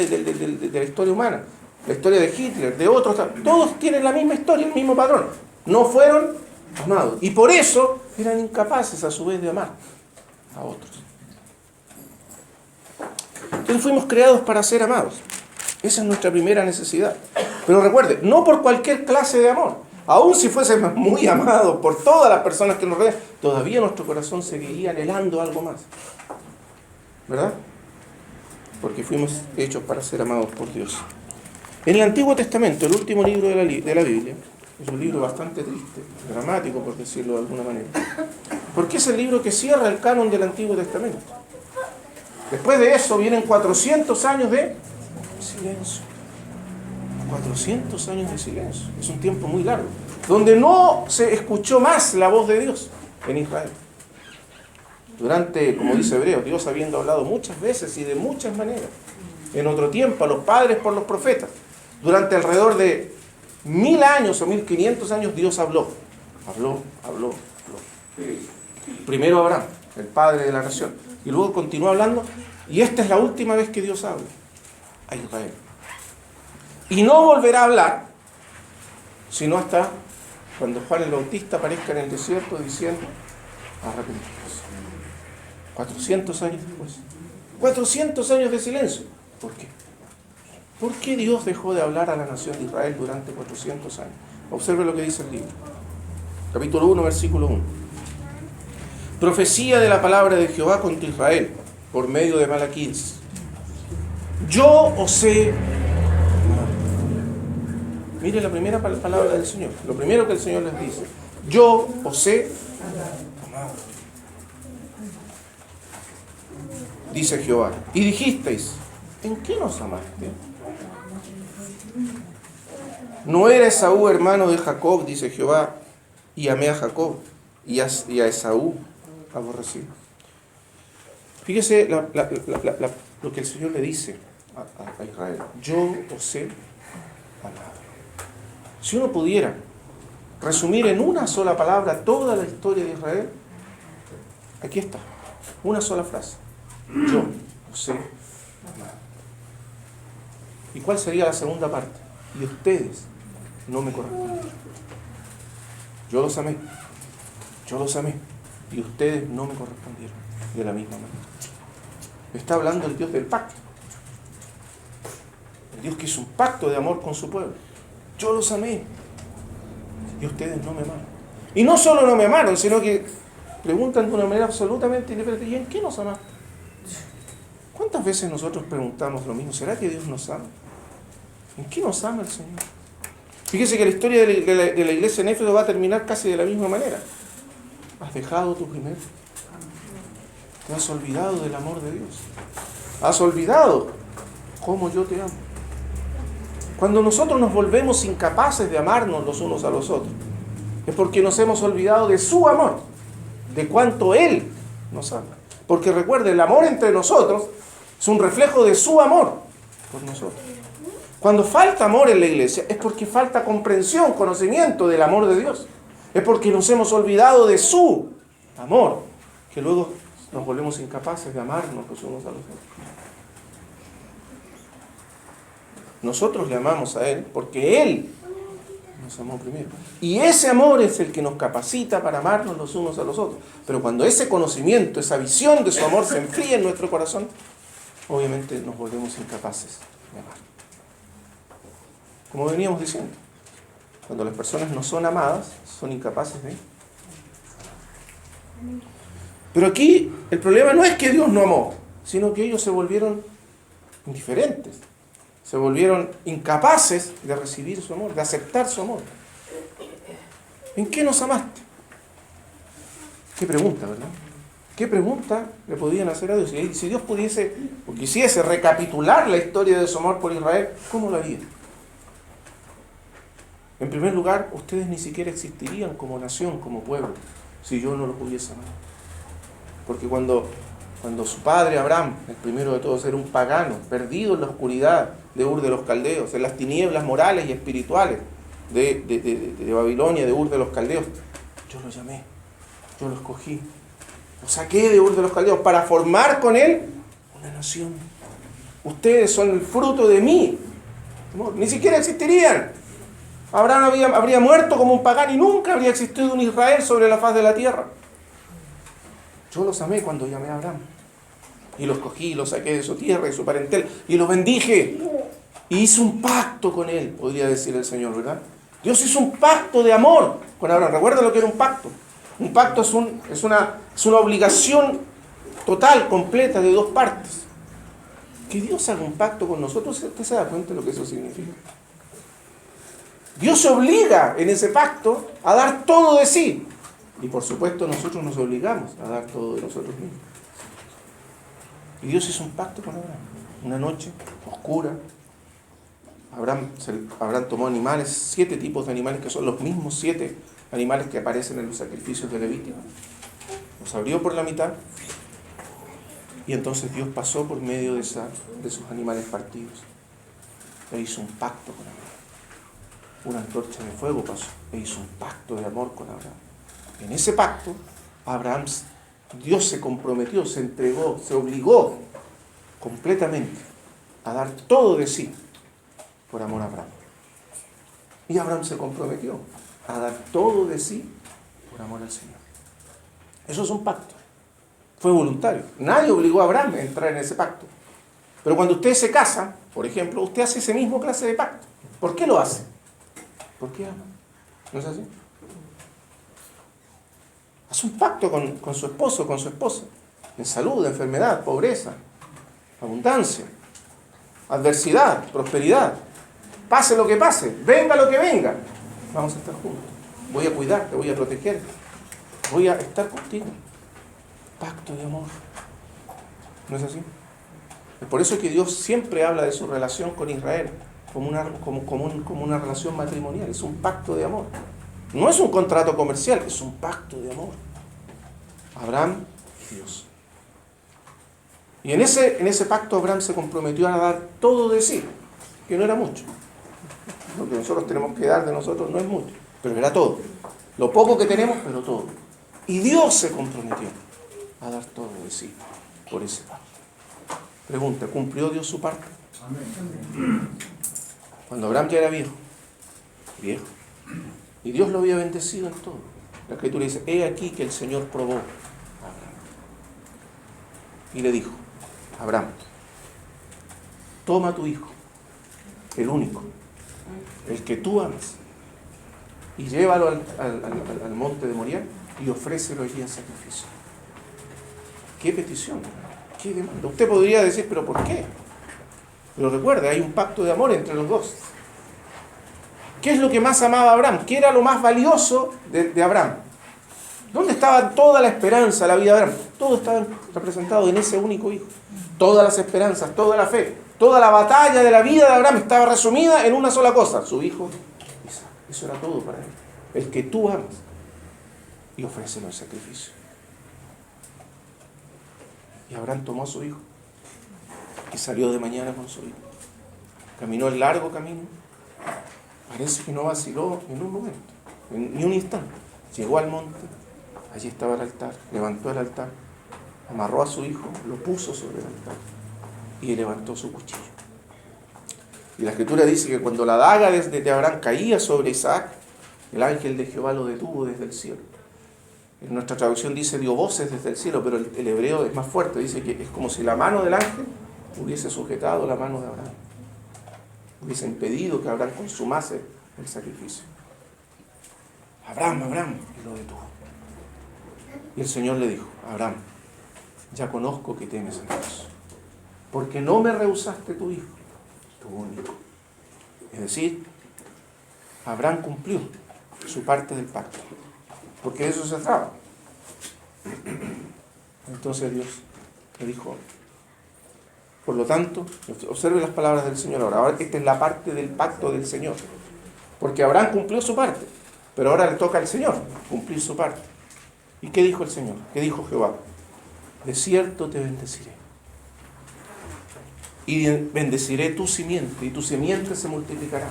la historia humana, la historia de Hitler, de otros, todos tienen la misma historia, el mismo patrón. No fueron amados y por eso eran incapaces a su vez de amar a otros. Entonces fuimos creados para ser amados. Esa es nuestra primera necesidad. Pero recuerde, no por cualquier clase de amor. Aún si fuésemos muy amados por todas las personas que nos rodean, todavía nuestro corazón seguiría anhelando algo más. ¿Verdad? Porque fuimos hechos para ser amados por Dios. En el Antiguo Testamento, el último libro de la Biblia, es un libro bastante triste, dramático por decirlo de alguna manera, porque es el libro que cierra el canon del Antiguo Testamento. Después de eso vienen 400 años de silencio. 400 años de silencio. Es un tiempo muy largo, donde no se escuchó más la voz de Dios en Israel. Durante, como dice Hebreos, Dios habiendo hablado muchas veces y de muchas maneras, en otro tiempo, a los padres por los profetas, durante alrededor de 1000 años o 1500 años, Dios habló. Primero Abraham, el padre de la nación, y luego continuó hablando, y esta es la última vez que Dios habla a Israel. Y no volverá a hablar, sino hasta cuando Juan el Bautista aparezca en el desierto diciendo: arrepentidos. 400 años después. 400 años de silencio. ¿Por qué? ¿Por qué Dios dejó de hablar a la nación de Israel durante 400 años? Observe lo que dice el libro. Capítulo 1, versículo 1. Profecía de la palabra de Jehová contra Israel, por medio de Malaquías. Yo os he amado. Mire la primera palabra del Señor. Lo primero que el Señor les dice: yo os he amado. Dice Jehová: y dijisteis: ¿en qué nos amaste? No era Esaú hermano de Jacob, dice Jehová, y amé a Jacob, y a Esaú aborrecí. Fíjese lo que el Señor le dice a Israel: yo os he amado. Si uno pudiera resumir en una sola palabra toda la historia de Israel, aquí está, una sola frase: yo os he amado. ¿Y cuál sería la segunda parte? Y ustedes no me correspondieron. Yo los amé, y ustedes no me correspondieron de la misma manera. Está hablando el Dios del pacto, el Dios que hizo un pacto de amor con su pueblo. Yo los amé y ustedes no me amaron. Y no solo no me amaron, sino que preguntan de una manera absolutamente indiferente: ¿y en qué nos amaste? ¿Cuántas veces nosotros preguntamos lo mismo? ¿Será que Dios nos ama? ¿En qué nos ama el Señor? Fíjese que la historia de la iglesia en Éfeso va a terminar casi de la misma manera. ¿Has dejado tu primer amor? ¿Te has olvidado del amor de Dios? ¿Has olvidado cómo yo te amo? Cuando nosotros nos volvemos incapaces de amarnos los unos a los otros, Es porque nos hemos olvidado de su amor, de cuánto Él nos ama. Porque recuerde, el amor entre nosotros es un reflejo de su amor por nosotros. Cuando falta amor en la iglesia es porque falta comprensión, conocimiento del amor de Dios. Es porque nos hemos olvidado de su amor, que luego nos volvemos incapaces de amarnos los unos a los otros. Nosotros le amamos a Él porque Él nos amó primero. Y ese amor es el que nos capacita para amarnos los unos a los otros. Pero cuando ese conocimiento, esa visión de su amor se enfría en nuestro corazón, obviamente nos volvemos incapaces de amar. Como veníamos diciendo, cuando las personas no son amadas, son incapaces de... Pero aquí el problema no es que Dios no amó, sino que ellos se volvieron indiferentes, se volvieron incapaces de recibir su amor, de aceptar su amor. ¿En qué nos amaste? Qué pregunta, ¿verdad? ¿Qué pregunta le podían hacer a Dios? Si Dios pudiese o quisiese recapitular la historia de su amor por Israel, ¿cómo lo haría? En primer lugar, ustedes ni siquiera existirían como nación, como pueblo, si yo no los hubiese amado. Porque cuando su padre Abraham, el primero de todos, era un pagano, perdido en la oscuridad de Ur de los Caldeos, en las tinieblas morales y espirituales de Babilonia, de Ur de los Caldeos, yo lo llamé, yo lo escogí, lo saqué de Ur de los Caldeos para formar con él una nación. Ustedes son el fruto de mí. Ni siquiera existirían. Abraham habría muerto como un pagano y nunca habría existido un Israel sobre la faz de la tierra. Yo los amé cuando llamé a Abraham. Y los cogí, los saqué de su tierra, de su parentela, y los bendije. Y hice un pacto con él, podría decir el Señor, ¿verdad? Dios hizo un pacto de amor con Abraham. ¿Recuerda lo que era un pacto? Un pacto es una obligación total, completa, de dos partes. Que Dios haga un pacto con nosotros, ¿usted se da cuenta de lo que eso significa? Dios se obliga en ese pacto a dar todo de sí. Y por supuesto nosotros nos obligamos a dar todo de nosotros mismos. Y Dios hizo un pacto con Abraham. Una noche oscura. Abraham tomó animales, 7 tipos de animales que son los mismos 7 animales que aparecen en los sacrificios de Levítico. Los abrió por la mitad. Y entonces Dios pasó por medio de esos animales partidos. E hizo un pacto con Abraham. Una antorcha de fuego pasó. E hizo un pacto de amor con Abraham. En ese pacto, Dios se comprometió, se entregó, se obligó completamente a dar todo de sí por amor a Abraham. Y Abraham se comprometió a dar todo de sí por amor al Señor. Eso es un pacto. Fue voluntario. Nadie obligó a Abraham a entrar en ese pacto. Pero cuando usted se casa, por ejemplo, usted hace ese mismo clase de pacto. ¿Por qué lo hace? Porque ama. ¿No es así? Hace un pacto con su esposo, con su esposa. En salud, enfermedad, pobreza, abundancia, adversidad, prosperidad. Pase lo que pase, venga lo que venga. Vamos a estar juntos. Voy a cuidarte, voy a protegerte. Voy a estar contigo. Pacto de amor. ¿No es así? Es por eso que Dios siempre habla de su relación con Israel como una relación matrimonial. Es un pacto de amor. No es un contrato comercial, es un pacto de amor. Abraham y Dios. Y en ese pacto Abraham se comprometió a dar todo de sí, que no era mucho. Lo que nosotros tenemos que dar de nosotros no es mucho, pero era todo. Lo poco que tenemos, pero todo. Y Dios se comprometió a dar todo de sí por ese pacto. Pregunta, ¿cumplió Dios su parte? Amén. Cuando Abraham ya era viejo, y Dios lo había bendecido en todo. La Escritura dice, he aquí que el Señor probó a Abraham. Y le dijo, Abraham, toma a tu hijo, el único, el que tú amas, y llévalo al monte de Moriah y ofrécelo allí en sacrificio. ¿Qué petición? ¿Qué demanda? Usted podría decir, ¿pero por qué? Pero recuerde, hay un pacto de amor entre los dos. ¿Qué es lo que más amaba Abraham? ¿Qué era lo más valioso de Abraham? ¿Dónde estaba toda la esperanza, la vida de Abraham? Todo estaba representado en ese único hijo. Todas las esperanzas, toda la fe, toda la batalla de la vida de Abraham estaba resumida en una sola cosa, su hijo Isaac. Eso era todo para él. el que tú amas, y ofrécelo en sacrificio. Y Abraham tomó a su hijo y salió de mañana con su hijo. Caminó el largo camino. Parece que no vaciló en un momento, ni un instante. Llegó al monte, allí estaba el altar, levantó el altar, amarró a su hijo, lo puso sobre el altar y levantó su cuchillo. Y la Escritura dice que cuando la daga de Abraham caía sobre Isaac, el ángel de Jehová lo detuvo desde el cielo. En nuestra traducción dice dio voces desde el cielo, pero el hebreo es más fuerte, dice que es como si la mano del ángel hubiese sujetado la mano de Abraham, hubiese impedido que Abraham consumase el sacrificio. Abraham, Abraham, y lo detuvo. Y el Señor le dijo, Abraham, ya conozco que temes a Dios, porque no me rehusaste tu hijo, tu único. Es decir, Abraham cumplió su parte del pacto, porque de eso se trataba. Entonces Dios le dijo, por lo tanto, observe las palabras del Señor ahora. Ahora esta es la parte del pacto del Señor, porque Abraham cumplió su parte, pero ahora le toca al Señor cumplir su parte. ¿Y qué dijo el Señor? ¿Qué dijo Jehová? De cierto te bendeciré, y bendeciré tu simiente, y tu simiente se multiplicará,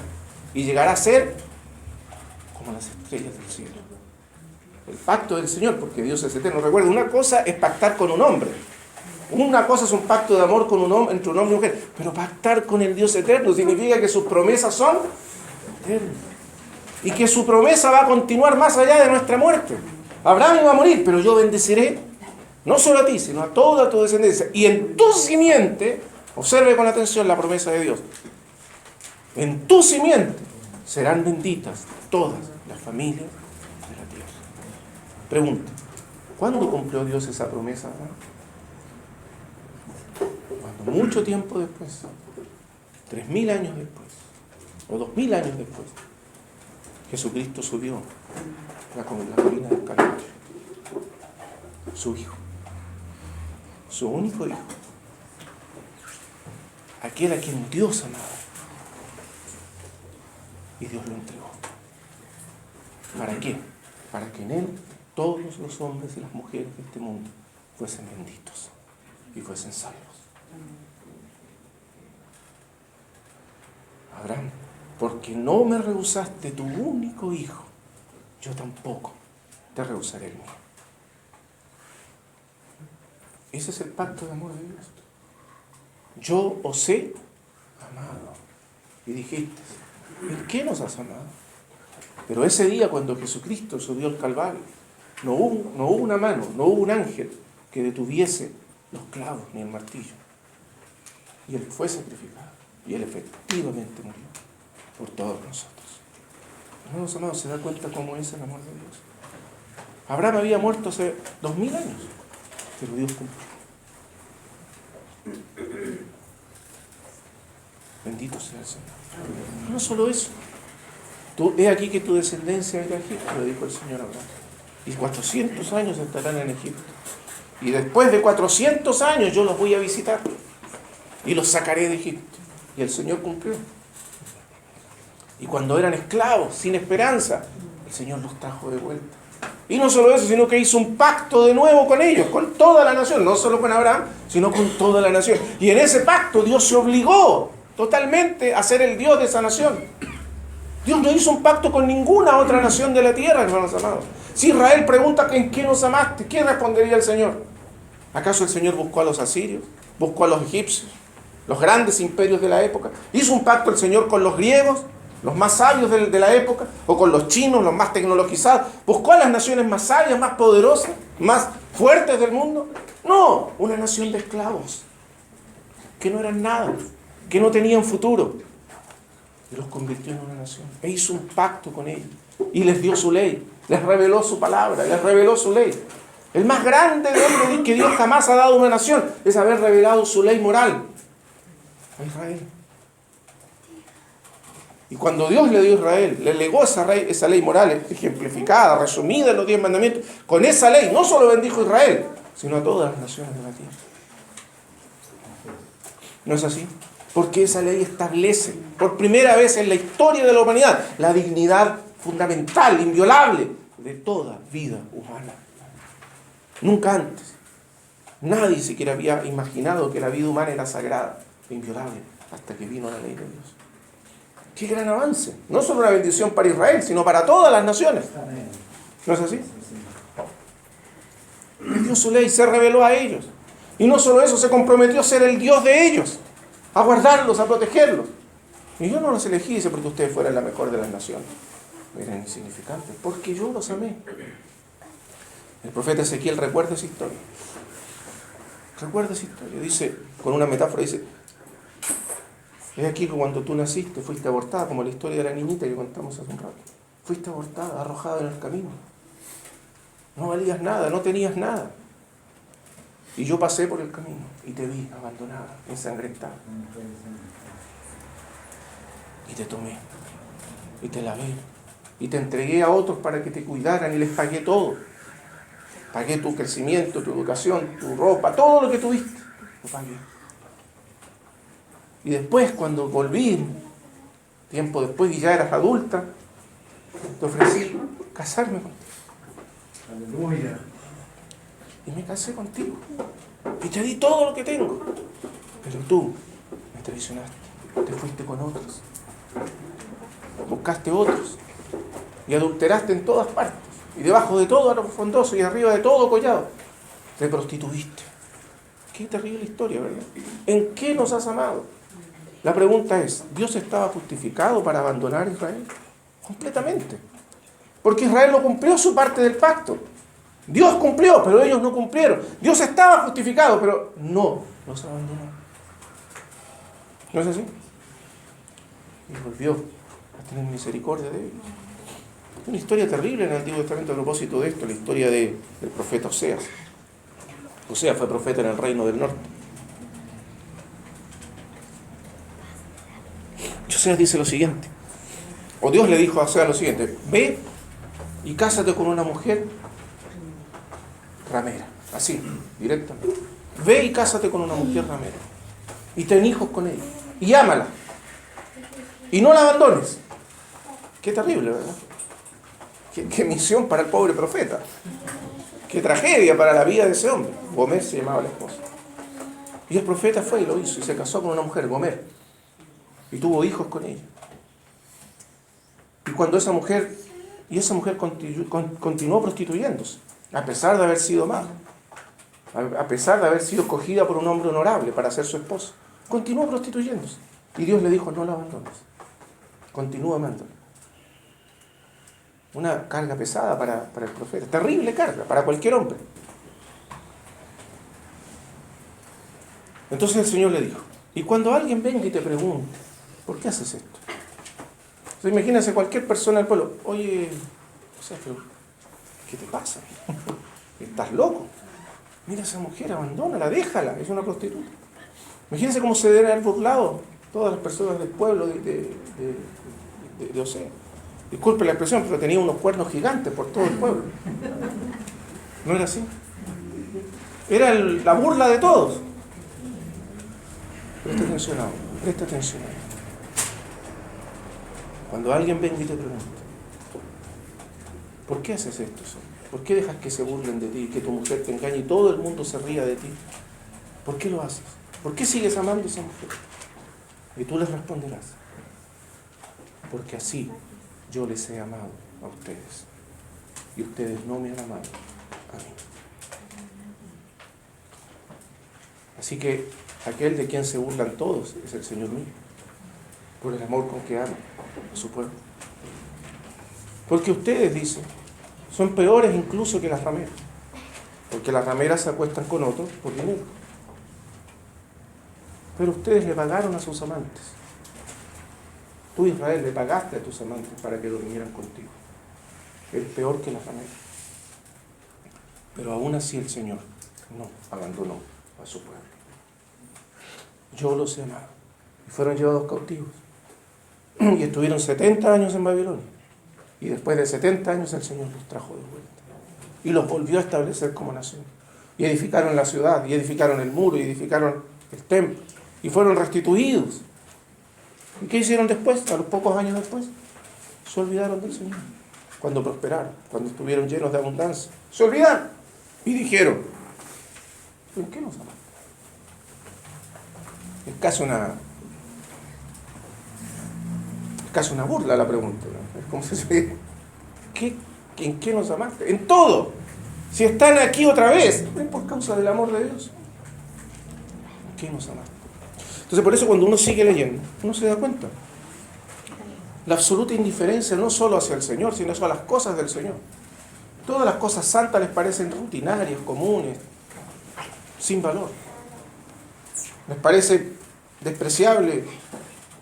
y llegará a ser como las estrellas del cielo. El pacto del Señor, porque Dios es eterno. Recuerda, una cosa es pactar con un hombre, una cosa es un pacto de amor con un hombre, entre un hombre y una mujer, pero pactar con el Dios eterno significa que sus promesas son eternas y que su promesa va a continuar más allá de nuestra muerte. Abraham iba a morir, pero yo bendeciré no solo a ti, sino a toda tu descendencia, y en tu simiente, observe con atención la promesa de Dios, en tu simiente serán benditas todas las familias de la tierra. Pregunta, ¿cuándo cumplió Dios esa promesa? Cuando mucho tiempo después, 3000 años después, o 2000 años después, Jesucristo subió la colina del Calvario. Su hijo, su único hijo, aquel a quien Dios amaba, y Dios lo entregó. ¿Para qué? Para que en él todos los hombres y las mujeres de este mundo fuesen benditos y fuesen salvos. Abraham, porque no me rehusaste tu único hijo, yo tampoco te rehusaré el mío. Ese es el pacto de amor de Dios. Yo os he amado. Y dijiste, ¿en qué nos has amado? Pero ese día cuando Jesucristo subió al Calvario, no hubo una mano, no hubo un ángel que detuviese los clavos ni el martillo. Y Él fue sacrificado. Y Él efectivamente murió por todos nosotros. Hermanos amados, ¿se da cuenta cómo es el amor de Dios? Abraham había muerto hace 2000 años, pero Dios cumplió. Bendito sea el Señor. No solo eso. He aquí que tu descendencia irá a Egipto, le dijo el Señor a Abraham. Y 400 años estarán en Egipto. Y después de 400 años yo los voy a visitar. Y los sacaré de Egipto. Y el Señor cumplió. Y cuando eran esclavos, sin esperanza, el Señor los trajo de vuelta. Y no solo eso, sino que hizo un pacto de nuevo con ellos, con toda la nación. No solo con Abraham, sino con toda la nación. Y en ese pacto Dios se obligó totalmente a ser el Dios de esa nación. Dios no hizo un pacto con ninguna otra nación de la tierra, hermanos amados. Si Israel pregunta ¿en qué nos amaste?, ¿qué respondería el Señor? ¿Acaso el Señor buscó a los asirios? ¿Buscó a los egipcios? Los grandes imperios de la época. ¿Hizo un pacto el Señor con los griegos, los más sabios de la época? ¿O con los chinos, los más tecnologizados? ¿Buscó a las naciones más sabias, más poderosas, más fuertes del mundo? No, una nación de esclavos, que no eran nada, que no tenían futuro. Y los convirtió en una nación. E hizo un pacto con ellos. Y les dio su ley. Les reveló su palabra. Les reveló su ley. El más grande don que Dios jamás ha dado a una nación es haber revelado su ley moral a Israel. Y cuando Dios le dio a Israel, le legó esa ley moral ejemplificada, resumida en los 10 mandamientos, con esa ley no solo bendijo a Israel, sino a todas las naciones de la tierra. ¿No es así? Porque esa ley establece, por primera vez en la historia de la humanidad, la dignidad fundamental, inviolable de toda vida humana. Nunca antes nadie siquiera había imaginado que la vida humana era sagrada e inviolable hasta que vino la ley de Dios. ¡Qué gran avance! No solo una bendición para Israel, sino para todas las naciones. ¿No es así? Dio su ley, se reveló a ellos. Y no solo eso, se comprometió a ser el Dios de ellos, a guardarlos, a protegerlos. Y yo no los elegí, dice, porque ustedes fueran la mejor de las naciones. Eran insignificantes, porque yo los amé. El profeta Ezequiel recuerda esa historia. Recuerda esa historia. Dice, con una metáfora, dice: es aquí que cuando tú naciste fuiste abortada, como la historia de la niñita que contamos hace un rato. Fuiste abortada, arrojada en el camino. No valías nada, no tenías nada. Y yo pasé por el camino y te vi abandonada, ensangrentada. Y te tomé, y te lavé, y te entregué a otros para que te cuidaran y les pagué todo. Pagué tu crecimiento, tu educación, tu ropa, todo lo que tuviste. Lo pagué. Y después, cuando volví, tiempo después y ya eras adulta, te ofrecí casarme contigo. Aleluya. Y me casé contigo. Y te di todo lo que tengo. Pero tú me traicionaste. Te fuiste con otros. Buscaste otros. Y adulteraste en todas partes. Y debajo de todo árbol frondoso y arriba de todo collado. Te prostituiste. Qué terrible historia, ¿verdad? ¿En qué nos has amado? La pregunta es, ¿Dios estaba justificado para abandonar a Israel? Completamente. Porque Israel no cumplió su parte del pacto. Dios cumplió, pero ellos no cumplieron. Dios estaba justificado, pero no los abandonó. ¿No es así? Y volvió a tener misericordia de ellos. Una historia terrible en el Antiguo Testamento a propósito de esto, la historia del profeta Oseas. Oseas fue profeta en el reino del norte. Y Oseas dice lo siguiente, o Dios le dijo a Oseas lo siguiente: ve y cásate con una mujer ramera, así, directamente. Ve y cásate con una mujer ramera y ten hijos con ella y ámala y no la abandones. Qué terrible, ¿verdad? Qué misión para el pobre profeta. Qué tragedia para la vida de ese hombre. Gomer se llamaba la esposa. Y el profeta fue y lo hizo y se casó con una mujer, Gomer, y tuvo hijos con ella. Y cuando esa mujer continuó prostituyéndose, a pesar de haber sido amada, a pesar de haber sido escogida por un hombre honorable para ser su esposo, continuó prostituyéndose. Y Dios le dijo: no la abandones, continúa amándola. Una carga pesada para el profeta, terrible carga para cualquier hombre. Entonces el Señor le dijo: y cuando alguien venga y te pregunte, ¿por qué haces esto? Entonces, imagínense cualquier persona del pueblo: oye, o sea, pero ¿qué te pasa? ¿Estás loco? Mira a esa mujer, abandónala, déjala, es una prostituta. Imagínense cómo se deben haber burlado todas las personas del pueblo de Oseas. Disculpe la expresión, pero tenía unos cuernos gigantes por todo el pueblo. ¿No era así? Era la burla de todos. Presta atención ahora, presta atención ahora. Cuando alguien venga y te pregunte: ¿por qué haces esto, Señor? ¿Por qué dejas que se burlen de ti, que tu mujer te engañe y todo el mundo se ría de ti? ¿Por qué lo haces? ¿Por qué sigues amando a esa mujer? Y tú les responderás: porque así yo les he amado a ustedes y ustedes no me han amado a mí. Así que aquel de quien se burlan todos es el Señor mío, por el amor con que ama a su pueblo. Porque ustedes, dicen, son peores incluso que las rameras, porque las rameras se acuestan con otros por dinero. Pero ustedes le pagaron a sus amantes. Tú, Israel, le pagaste a tus amantes para que durmieran contigo. Eres peor que las rameras. Pero aún así el Señor no abandonó a su pueblo. Yo los he amado. Y fueron llevados cautivos. Y estuvieron 70 años en Babilonia. Y después de 70 años el Señor los trajo de vuelta. Y los volvió a establecer como nación. Y edificaron la ciudad, y edificaron el muro, y edificaron el templo. Y fueron restituidos. ¿Y qué hicieron después? A los pocos años después, Se olvidaron del Señor. Cuando prosperaron, cuando estuvieron llenos de abundancia. Se olvidaron. Y dijeron, ¿en qué nos amaste? Es casi una burla la pregunta, ¿no? Es como si se dice, ¿en qué nos amaste? En todo. Si están aquí otra vez, es por causa del amor de Dios. ¿En qué nos amaste? Entonces por eso cuando uno sigue leyendo, uno se da cuenta. La absoluta indiferencia no solo hacia el Señor, sino hacia las cosas del Señor. Todas las cosas santas les parecen rutinarias, comunes, sin valor. Les parece despreciable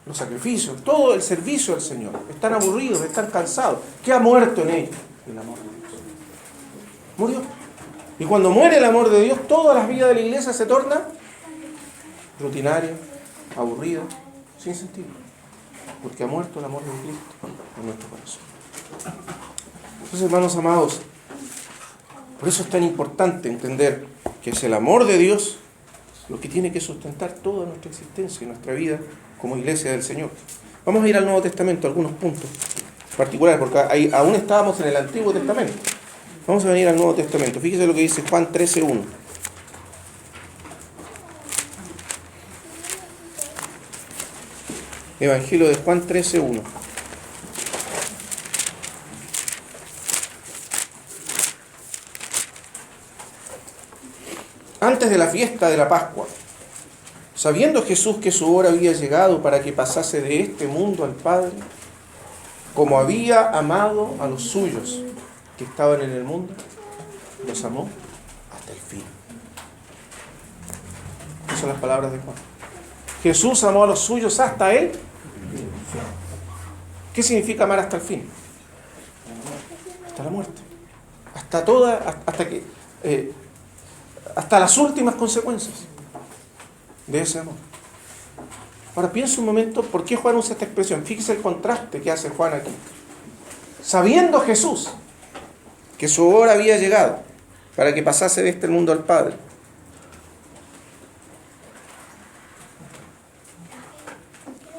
los sacrificios, todo el servicio al Señor. Están aburridos, están cansados. ¿Qué ha muerto en ellos? El amor de Dios. Murió. Y cuando muere el amor de Dios, todas las vidas de la iglesia se tornan rutinarias, aburridas, sin sentido. Porque ha muerto el amor de Cristo en nuestro corazón. Entonces, hermanos amados, por eso es tan importante entender que es el amor de Dios lo que tiene que sustentar toda nuestra existencia y nuestra vida como iglesia del Señor. Vamos a ir al Nuevo Testamento, algunos puntos particulares, porque ahí aún estábamos en el Antiguo Testamento. Vamos a venir al Nuevo Testamento. Fíjese lo que dice Juan 13:1. Evangelio de Juan 13:1. Antes de la fiesta de la Pascua, sabiendo Jesús que su hora había llegado para que pasase de este mundo al Padre, como había amado a los suyos que estaban en el mundo, los amó hasta el fin. Esas son las palabras de Juan. Jesús amó a los suyos hasta el fin. ¿Qué significa amar hasta el fin? Hasta la muerte. Hasta las últimas consecuencias de ese amor. Ahora piensa un momento, ¿por qué Juan usa esta expresión? Fíjese el contraste que hace Juan aquí. Sabiendo Jesús que su hora había llegado para que pasase de este mundo al Padre.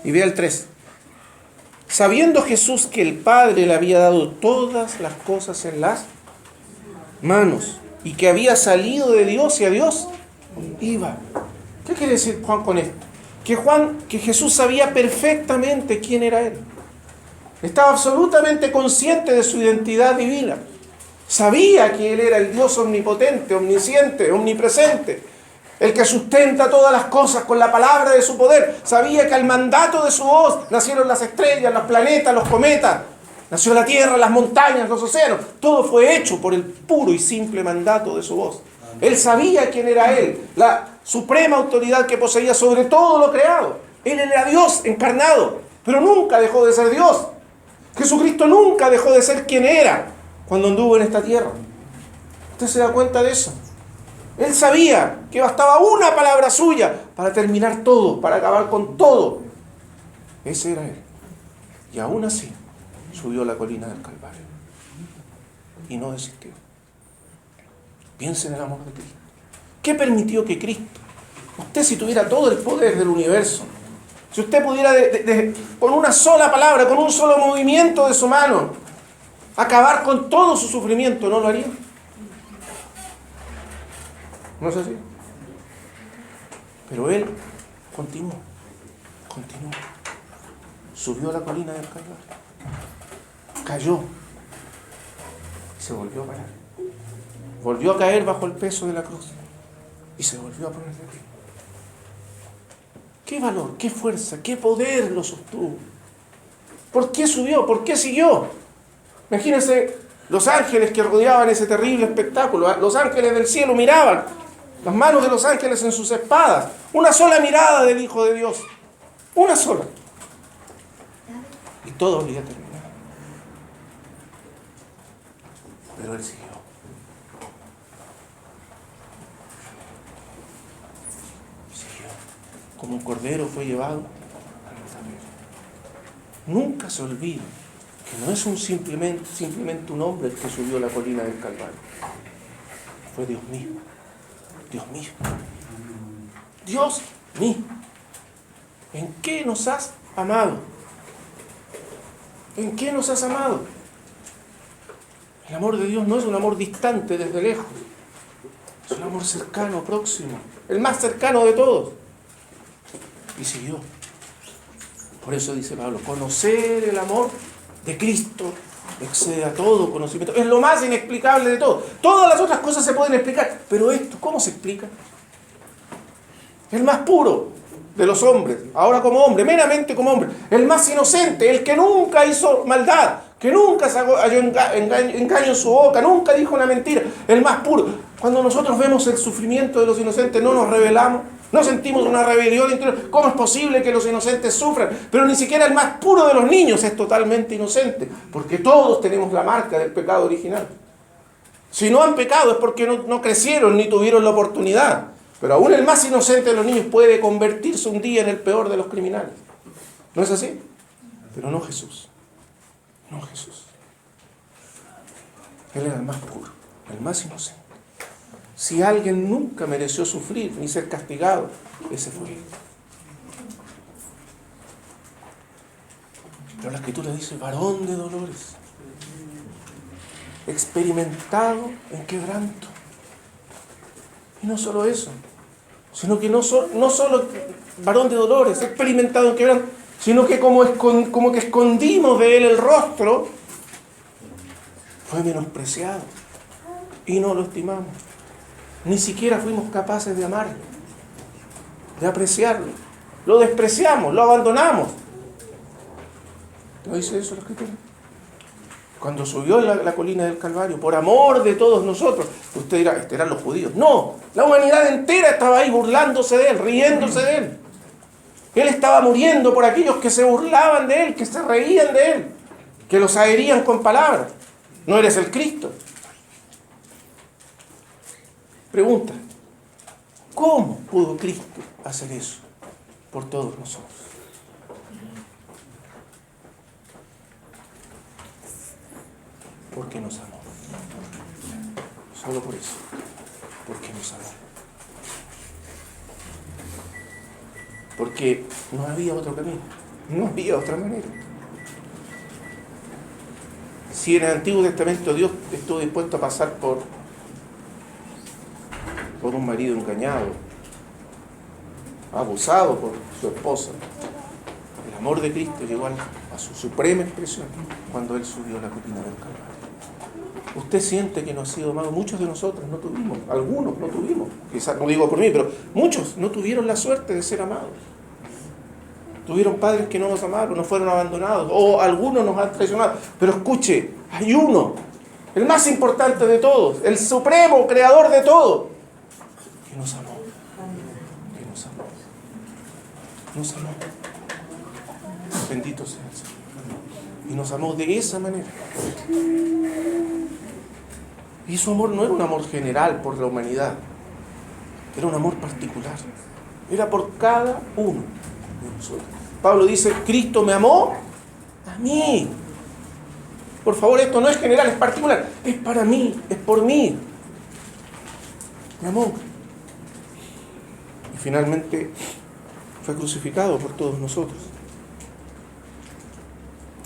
Y vea el 3. Sabiendo Jesús que el Padre le había dado todas las cosas en las manos y que había salido de Dios y a Dios iba. ¿Qué quiere decir Juan con esto? Que Jesús sabía perfectamente quién era Él. Estaba absolutamente consciente de su identidad divina. Sabía que Él era el Dios omnipotente, omnisciente, omnipresente, el que sustenta todas las cosas con la palabra de su poder. Sabía que al mandato de su voz nacieron las estrellas, los planetas, los cometas, nació la tierra, las montañas, los océanos. Todo fue hecho por el puro y simple mandato de su voz. Él sabía quién era Él, la suprema autoridad que poseía sobre todo lo creado. Él era Dios encarnado, pero nunca dejó de ser Dios. Jesucristo nunca dejó de ser quien era cuando anduvo en esta tierra. ¿Usted se da cuenta de eso? Él sabía que bastaba una palabra suya para terminar todo, para acabar con todo. Ese era Él. Y aún así subió a la colina del Calvario y no desistió. Piensa en el amor de Cristo. ¿Qué permitió que Cristo, usted si tuviera todo el poder del universo, si usted pudiera con una sola palabra, con un solo movimiento de su mano, acabar con todo su sufrimiento, no lo haría? ¿No es así? Pero Él continuó. Subió a la colina del Calvario. Cayó. Y se volvió a parar. Volvió a caer bajo el peso de la cruz. Y se volvió a poner de pie. ¿Qué valor, qué fuerza, qué poder lo sostuvo? ¿Por qué subió? ¿Por qué siguió? Imagínense los ángeles que rodeaban ese terrible espectáculo. Los ángeles del cielo miraban. Las manos de los ángeles en sus espadas. Una sola mirada del Hijo de Dios. Una sola. Y todo habría terminado. Pero Él siguió. Como un cordero fue llevado al matadero. Nunca se olvide que no es simplemente un hombre el que subió a la colina del Calvario. Fue Dios mismo. Dios mismo. Dios mismo. ¿En qué nos has amado? ¿En qué nos has amado? El amor de Dios no es un amor distante desde lejos. Es un amor cercano, próximo. El más cercano de todos. Y siguió. Por eso dice Pablo, conocer el amor de Cristo excede a todo conocimiento. Es lo más inexplicable de todo. Todas las otras cosas se pueden explicar. Pero esto, ¿cómo se explica? El más puro de los hombres, ahora como hombre, meramente como hombre. El más inocente, el que nunca hizo maldad, que nunca halló engaño en su boca, nunca dijo una mentira. El más puro. Cuando nosotros vemos el sufrimiento de los inocentes, no nos rebelamos. No sentimos una rebelión interior. ¿Cómo es posible que los inocentes sufran? Pero ni siquiera el más puro de los niños es totalmente inocente, porque todos tenemos la marca del pecado original. Si no han pecado es porque no crecieron ni tuvieron la oportunidad. Pero aún el más inocente de los niños puede convertirse un día en el peor de los criminales. ¿No es así? Pero no Jesús. No Jesús. Él era el más puro, el más inocente. Si alguien nunca mereció sufrir ni ser castigado, ese fue él. Pero la Escritura dice, varón de dolores, experimentado en quebranto. Y no solo eso, sino que no solo varón de dolores, experimentado en quebranto, sino que como que escondimos de él el rostro, fue menospreciado y no lo estimamos. Ni siquiera fuimos capaces de amarlo, de apreciarlo. Lo despreciamos, lo abandonamos. ¿No dice eso la Escritura? Cuando subió la colina del Calvario, por amor de todos nosotros, usted dirá, estos eran los judíos. No, la humanidad entera estaba ahí burlándose de él, riéndose de él. Él estaba muriendo por aquellos que se burlaban de él, que se reían de él, que los aherían con palabras. No eres el Cristo. Pregunta, ¿cómo pudo Cristo hacer eso por todos nosotros? Porque nos amó. Solo por eso. Porque nos amó. Porque no había otro camino. No había otra manera. Si en el Antiguo Testamento Dios estuvo dispuesto a pasar por un marido engañado, abusado por su esposa, el amor de Cristo llegó a su suprema expresión cuando Él subió la colina del Calvario. Usted siente que no ha sido amado. Muchos de nosotros no tuvimos, algunos no tuvimos, quizás no digo por mí, pero muchos no tuvieron la suerte de ser amados. Tuvieron padres que no nos amaron, nos fueron abandonados, o algunos nos han traicionado. Pero escuche, hay uno, el más importante de todos, el supremo creador de todo, que nos amó. Que nos amó. Nos amó. Bendito sea el Señor. Y nos amó de esa manera. Y su amor no era un amor general por la humanidad, era un amor particular. Era por cada uno de nosotros. Pablo dice, Cristo me amó a mí. Por favor, esto no es general, es particular. Es para mí, es por mí. Me amó. Y finalmente fue crucificado por todos nosotros.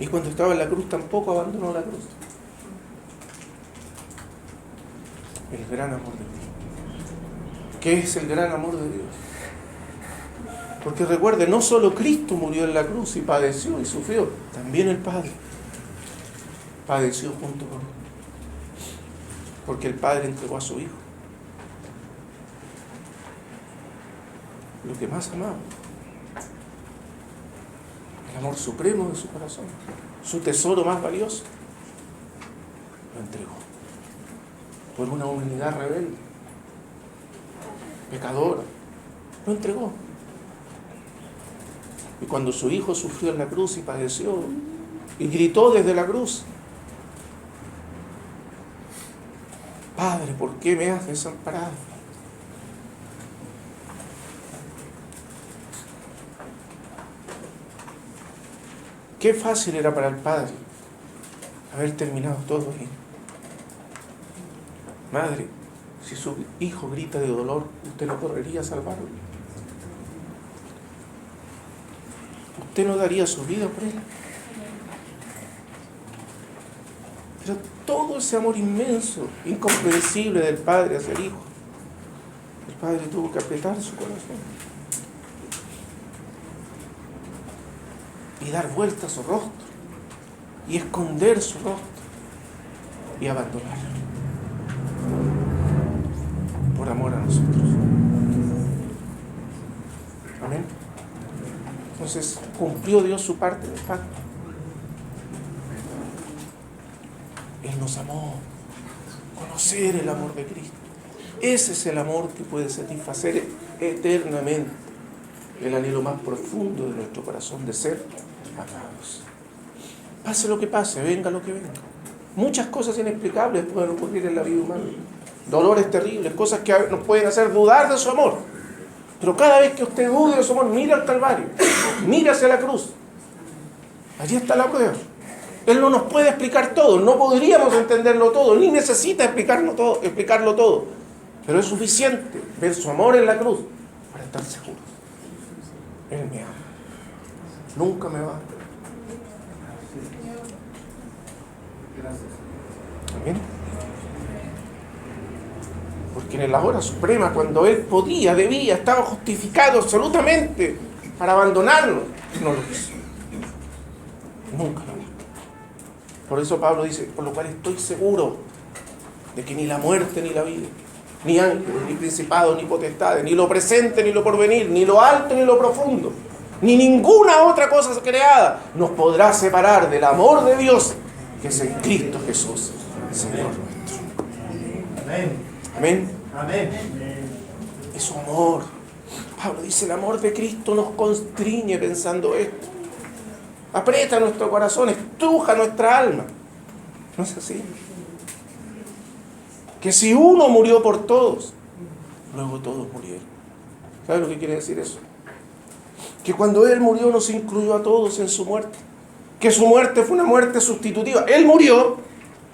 Y cuando estaba en la cruz tampoco abandonó la cruz. El gran amor de Dios. ¿Qué es el gran amor de Dios? Porque recuerde, no solo Cristo murió en la cruz y padeció y sufrió, también el Padre padeció junto con él. Porque el Padre entregó a su Hijo lo que más amaba, el amor supremo de su corazón, su tesoro más valioso, lo entregó por una humanidad rebelde, pecadora, lo entregó. Y cuando su Hijo sufrió en la cruz y padeció y gritó desde la cruz, Padre, ¿por qué me has desamparado? Qué fácil era para el Padre haber terminado todo bien. Madre, si su hijo grita de dolor, ¿usted no correría a salvarlo? ¿Usted no daría su vida por él? Pero todo ese amor inmenso, incomprensible del Padre hacia el Hijo, el Padre tuvo que apretar su corazón y dar vuelta a su rostro y esconder su rostro y abandonarlo por amor a nosotros. Amén. Entonces cumplió Dios su parte del pacto. Él nos amó. Conocer el amor de Cristo. Ese es el amor que puede satisfacer eternamente el anhelo más profundo de nuestro corazón de ser amados. Pase lo que pase, venga lo que venga. Muchas cosas inexplicables pueden ocurrir en la vida humana. Dolores terribles, cosas que nos pueden hacer dudar de su amor. Pero cada vez que usted dude de su amor, mire al Calvario, mire hacia la cruz. Allí está la prueba. Él no nos puede explicar todo, no podríamos entenderlo todo, ni necesita explicarlo todo. Pero es suficiente ver su amor en la cruz para estar seguros. Él me ama. Nunca me va a amar. Amén. Porque en la hora suprema, cuando Él podía, debía, estaba justificado absolutamente para abandonarnos, no lo hizo. Nunca lo hizo. Por eso Pablo dice, por lo cual estoy seguro de que ni la muerte ni la vida, ni ángeles, ni principados, ni potestades, ni lo presente, ni lo porvenir, ni lo alto, ni lo profundo, ni ninguna otra cosa creada nos podrá separar del amor de Dios que es en Cristo Jesús, Señor nuestro. Amén. Amén. Amén. Es su amor. Pablo dice, el amor de Cristo nos constriñe pensando esto. Aprieta nuestro corazón, estruja nuestra alma. ¿No es así? Que si uno murió por todos, luego todos murieron. ¿Sabe lo que quiere decir eso? Que cuando Él murió nos incluyó a todos en su muerte. Que su muerte fue una muerte sustitutiva. Él murió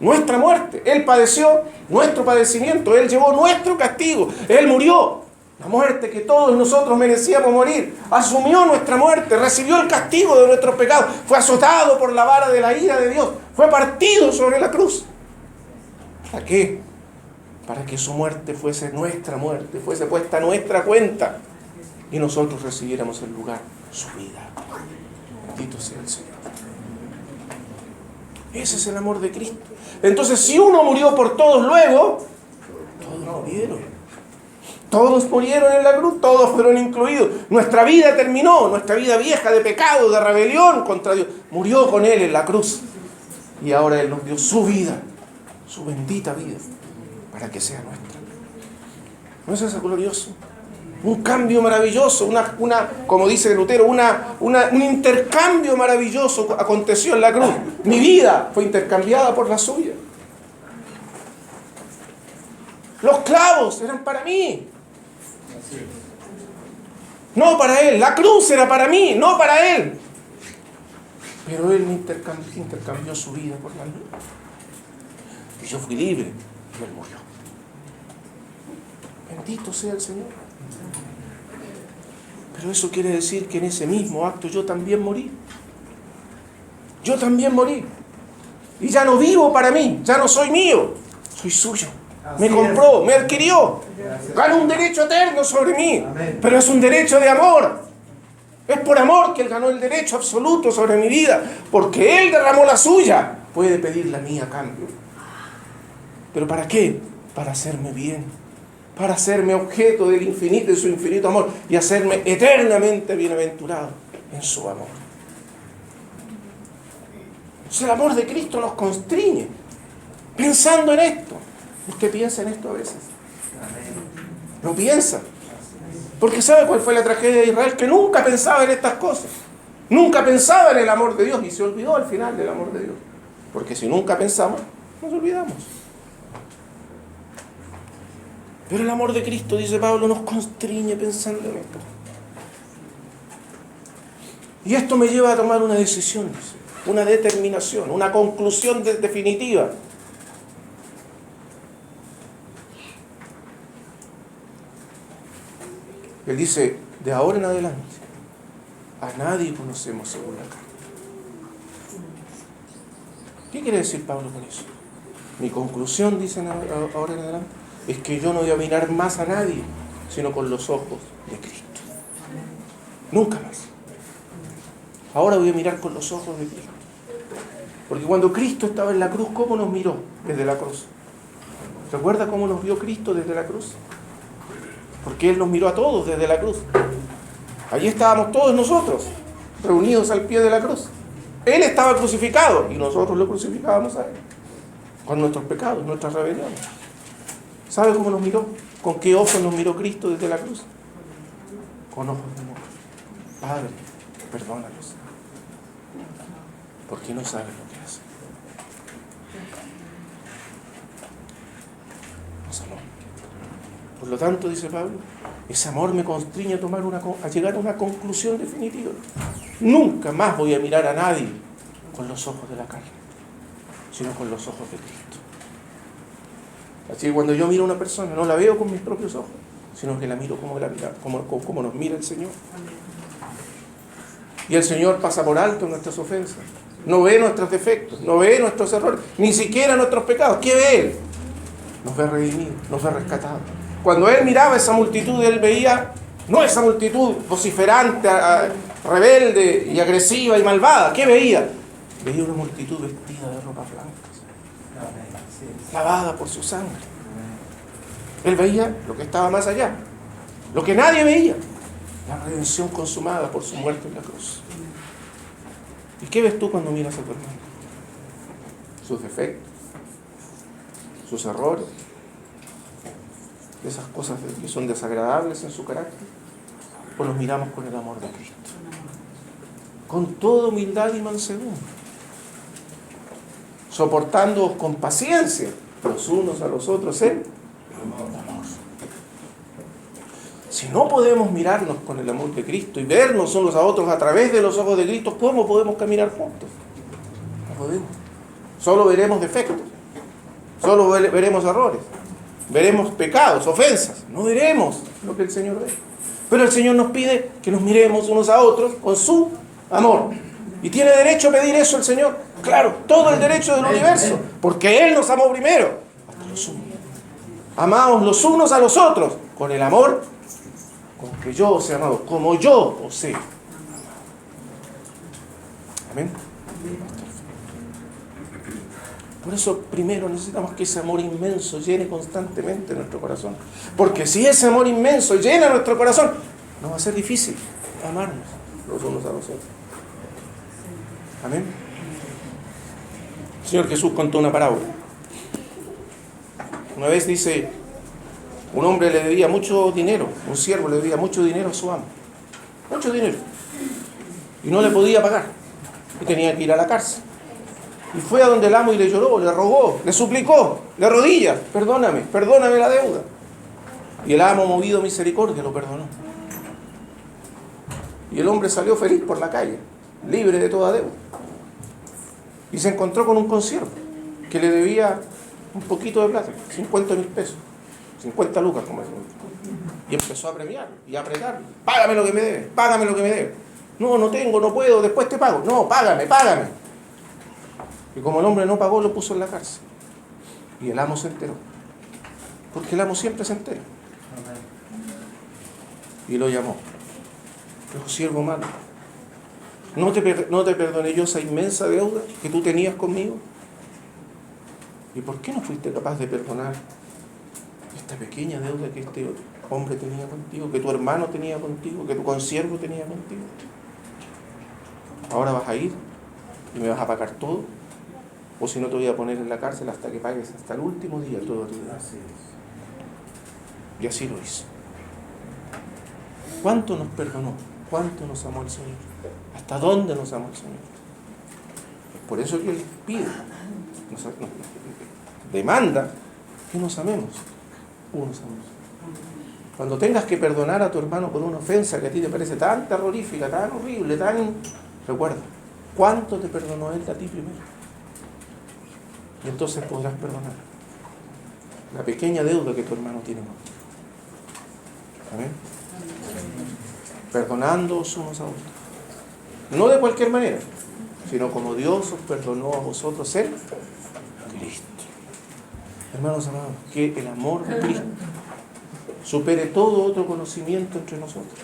nuestra muerte. Él padeció nuestro padecimiento. Él llevó nuestro castigo. Él murió la muerte que todos nosotros merecíamos morir. Asumió nuestra muerte. Recibió el castigo de nuestros pecados. Fue azotado por la vara de la ira de Dios. Fue partido sobre la cruz. ¿Para qué? Para que su muerte fuese nuestra muerte. Fuese puesta a nuestra cuenta. Y nosotros recibiéramos en lugar su vida. Bendito sea el Señor. Ese es el amor de Cristo. Entonces, si uno murió por todos luego, todos murieron. Todos murieron en la cruz, todos fueron incluidos. Nuestra vida terminó, nuestra vida vieja de pecado, de rebelión contra Dios, murió con Él en la cruz. Y ahora Él nos dio su vida, su bendita vida, para que sea nuestra. ¿No es eso glorioso? Un cambio maravilloso, como dice Lutero, un intercambio maravilloso aconteció en la cruz. Mi vida fue intercambiada por la suya. Los clavos eran para mí, no para Él. La cruz era para mí, no para Él. Pero Él me intercambió su vida por la mía. Y yo fui libre y Él murió. Bendito sea el Señor. Pero eso quiere decir que en ese mismo acto yo también morí. Yo también morí. Y ya no vivo para mí, ya no soy mío, soy suyo. Me compró, me adquirió. Gana un derecho eterno sobre mí. Pero es un derecho de amor. Es por amor que Él ganó el derecho absoluto sobre mi vida. Porque Él derramó la suya. Puede pedir la mía a cambio. ¿Pero para qué? Para hacerme bien. Para hacerme objeto del infinito, de su infinito amor, y hacerme eternamente bienaventurado en su amor. Entonces el amor de Cristo nos constriñe. Pensando en esto. ¿Usted piensa en esto a veces? ¿No piensa? Porque ¿sabe cuál fue la tragedia de Israel? Que nunca pensaba en estas cosas. Nunca pensaba en el amor de Dios y se olvidó al final del amor de Dios. Porque si nunca pensamos, nos olvidamos. Pero el amor de Cristo, dice Pablo, nos constriñe pensando en esto. Y esto me lleva a tomar una decisión, una determinación, una conclusión definitiva. Él dice, de ahora en adelante, a nadie conocemos según la carne. ¿Qué quiere decir Pablo con eso? Mi conclusión, dicen ahora en adelante, es que yo no voy a mirar más a nadie, sino con los ojos de Cristo. Nunca más. Ahora voy a mirar con los ojos de Cristo. Porque cuando Cristo estaba en la cruz, ¿cómo nos miró desde la cruz? ¿Recuerda cómo nos vio Cristo desde la cruz? Porque Él nos miró a todos desde la cruz. Allí estábamos todos nosotros, reunidos al pie de la cruz. Él estaba crucificado y nosotros lo crucificábamos a Él. Con nuestros pecados, nuestras rebeliones. ¿Sabe cómo nos miró? ¿Con qué ojos nos miró Cristo desde la cruz? Con ojos de amor. Padre, perdónalos, porque no saben lo que hacen. Nos amó. Por lo tanto, dice Pablo, ese amor me constriñe a llegar a una conclusión definitiva. Nunca más voy a mirar a nadie con los ojos de la carne, sino con los ojos de Cristo. Así que cuando yo miro a una persona, no la veo con mis propios ojos, sino que la miro como nos mira el Señor. Y el Señor pasa por alto nuestras ofensas. No ve nuestros defectos, no ve nuestros errores, ni siquiera nuestros pecados. ¿Qué ve Él? Nos ve redimidos, nos ve rescatados. Cuando Él miraba esa multitud, Él veía no esa multitud vociferante, rebelde y agresiva y malvada. ¿Qué veía? Veía una multitud vestida de ropas blancas, lavada por su sangre. Él veía lo que estaba más allá, lo que nadie veía. La redención consumada por su muerte en la cruz. ¿Y qué ves tú cuando miras a tu hermano? Sus defectos, sus errores, esas cosas que son desagradables en su carácter, o los miramos con el amor de Cristo, con toda humildad y mansedumbre, soportándoos con paciencia los unos a los otros en amor. Si no podemos mirarnos con el amor de Cristo y vernos unos a otros a través de los ojos de Cristo, ¿cómo podemos caminar juntos? No podemos. Solo veremos defectos, solo veremos errores, veremos pecados, ofensas. No veremos lo que el Señor ve. Pero el Señor nos pide que nos miremos unos a otros con su amor. ¿Y tiene derecho a pedir eso el Señor? Claro, todo el derecho del universo, porque Él nos amó primero. Hasta lo sumo. Amaos los unos a los otros con el amor con que yo os he amado, como yo os he amado. Amén. Por eso primero necesitamos que ese amor inmenso llene constantemente nuestro corazón. Porque si ese amor inmenso llena nuestro corazón, nos va a ser difícil amarnos los unos a los otros. Amén. El Señor Jesús contó una parábola. Una vez dice, un hombre le debía mucho dinero, un siervo le debía mucho dinero a su amo. Mucho dinero. Y no le podía pagar. Y tenía que ir a la cárcel. Y fue a donde el amo y le lloró, le rogó, le suplicó, de rodillas, perdóname la deuda. Y el amo, movido a misericordia, lo perdonó. Y el hombre salió feliz por la calle, libre de toda deuda. Y se encontró con un consiervo que le debía un poquito de plata, 50.000 pesos, 50 lucas, como decimos. Y empezó a premiarlo y a apretarlo. Págame lo que me debe, págame lo que me debe. No tengo, no puedo, después te pago. No, págame. Y como el hombre no pagó, lo puso en la cárcel. Y el amo se enteró. Porque el amo siempre se entera. Y lo llamó. Dijo, siervo malo, ¿no te perdoné yo esa inmensa deuda que tú tenías conmigo? ¿Y por qué no fuiste capaz de perdonar esta pequeña deuda que este hombre tenía contigo, que tu hermano tenía contigo, que tu consiervo tenía contigo? Ahora vas a ir y me vas a pagar todo, o si no te voy a poner en la cárcel hasta que pagues hasta el último día todo tu deuda. Y así lo hizo. ¿Cuánto nos perdonó? ¿Cuánto nos amó el Señor? ¿Hasta dónde nos amó el Señor? Es por eso que Él pide, nos demanda que nos amemos unos a otros. Cuando tengas que perdonar a tu hermano por una ofensa que a ti te parece tan terrorífica, tan horrible, recuerda, ¿cuánto te perdonó Él a ti primero? Y entonces podrás perdonar la pequeña deuda que tu hermano tiene contigo. Amén. Perdonándoos unos a otros. No de cualquier manera, sino como Dios os perdonó a vosotros en Cristo. Hermanos amados, que el amor de Cristo supere todo otro conocimiento entre nosotros.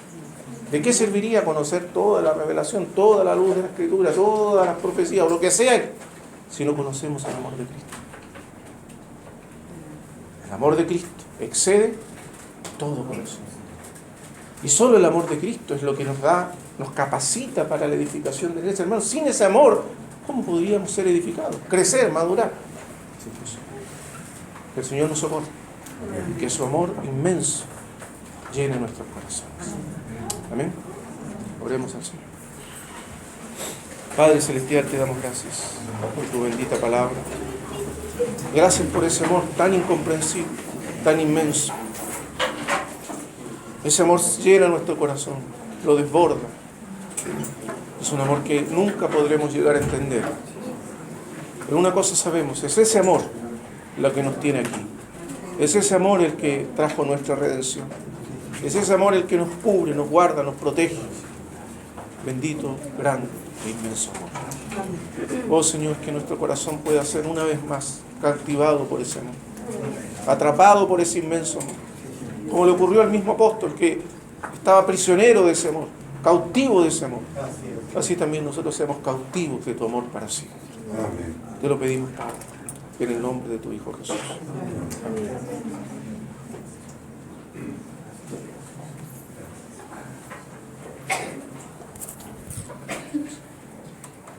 ¿De qué serviría conocer toda la revelación, toda la luz de la Escritura, todas las profecías, o lo que sea, si no conocemos el amor de Cristo? El amor de Cristo excede todo conocimiento. Y solo el amor de Cristo es lo que nos da, nos capacita para la edificación de la iglesia. Hermanos, sin ese amor, ¿cómo podríamos ser edificados? Crecer, madurar. Es imposible. Que el Señor nos socorra. Que su amor inmenso llene nuestros corazones. Amén. Oremos al Señor. Padre Celestial, te damos gracias por tu bendita palabra. Gracias por ese amor tan incomprensible, tan inmenso. Ese amor llena nuestro corazón, lo desborda. Es un amor que nunca podremos llegar a entender. Pero una cosa sabemos, es ese amor lo que nos tiene aquí. Es ese amor el que trajo nuestra redención. Es ese amor el que nos cubre, nos guarda, nos protege. Bendito, grande e inmenso amor. Oh Señor, que nuestro corazón pueda ser una vez más cautivado por ese amor, atrapado por ese inmenso amor, como le ocurrió al mismo apóstol que estaba prisionero de ese amor, cautivo de ese amor. Así también nosotros seamos cautivos de tu amor para siempre. Te lo pedimos, Padre, en el nombre de tu Hijo Jesús. Amén.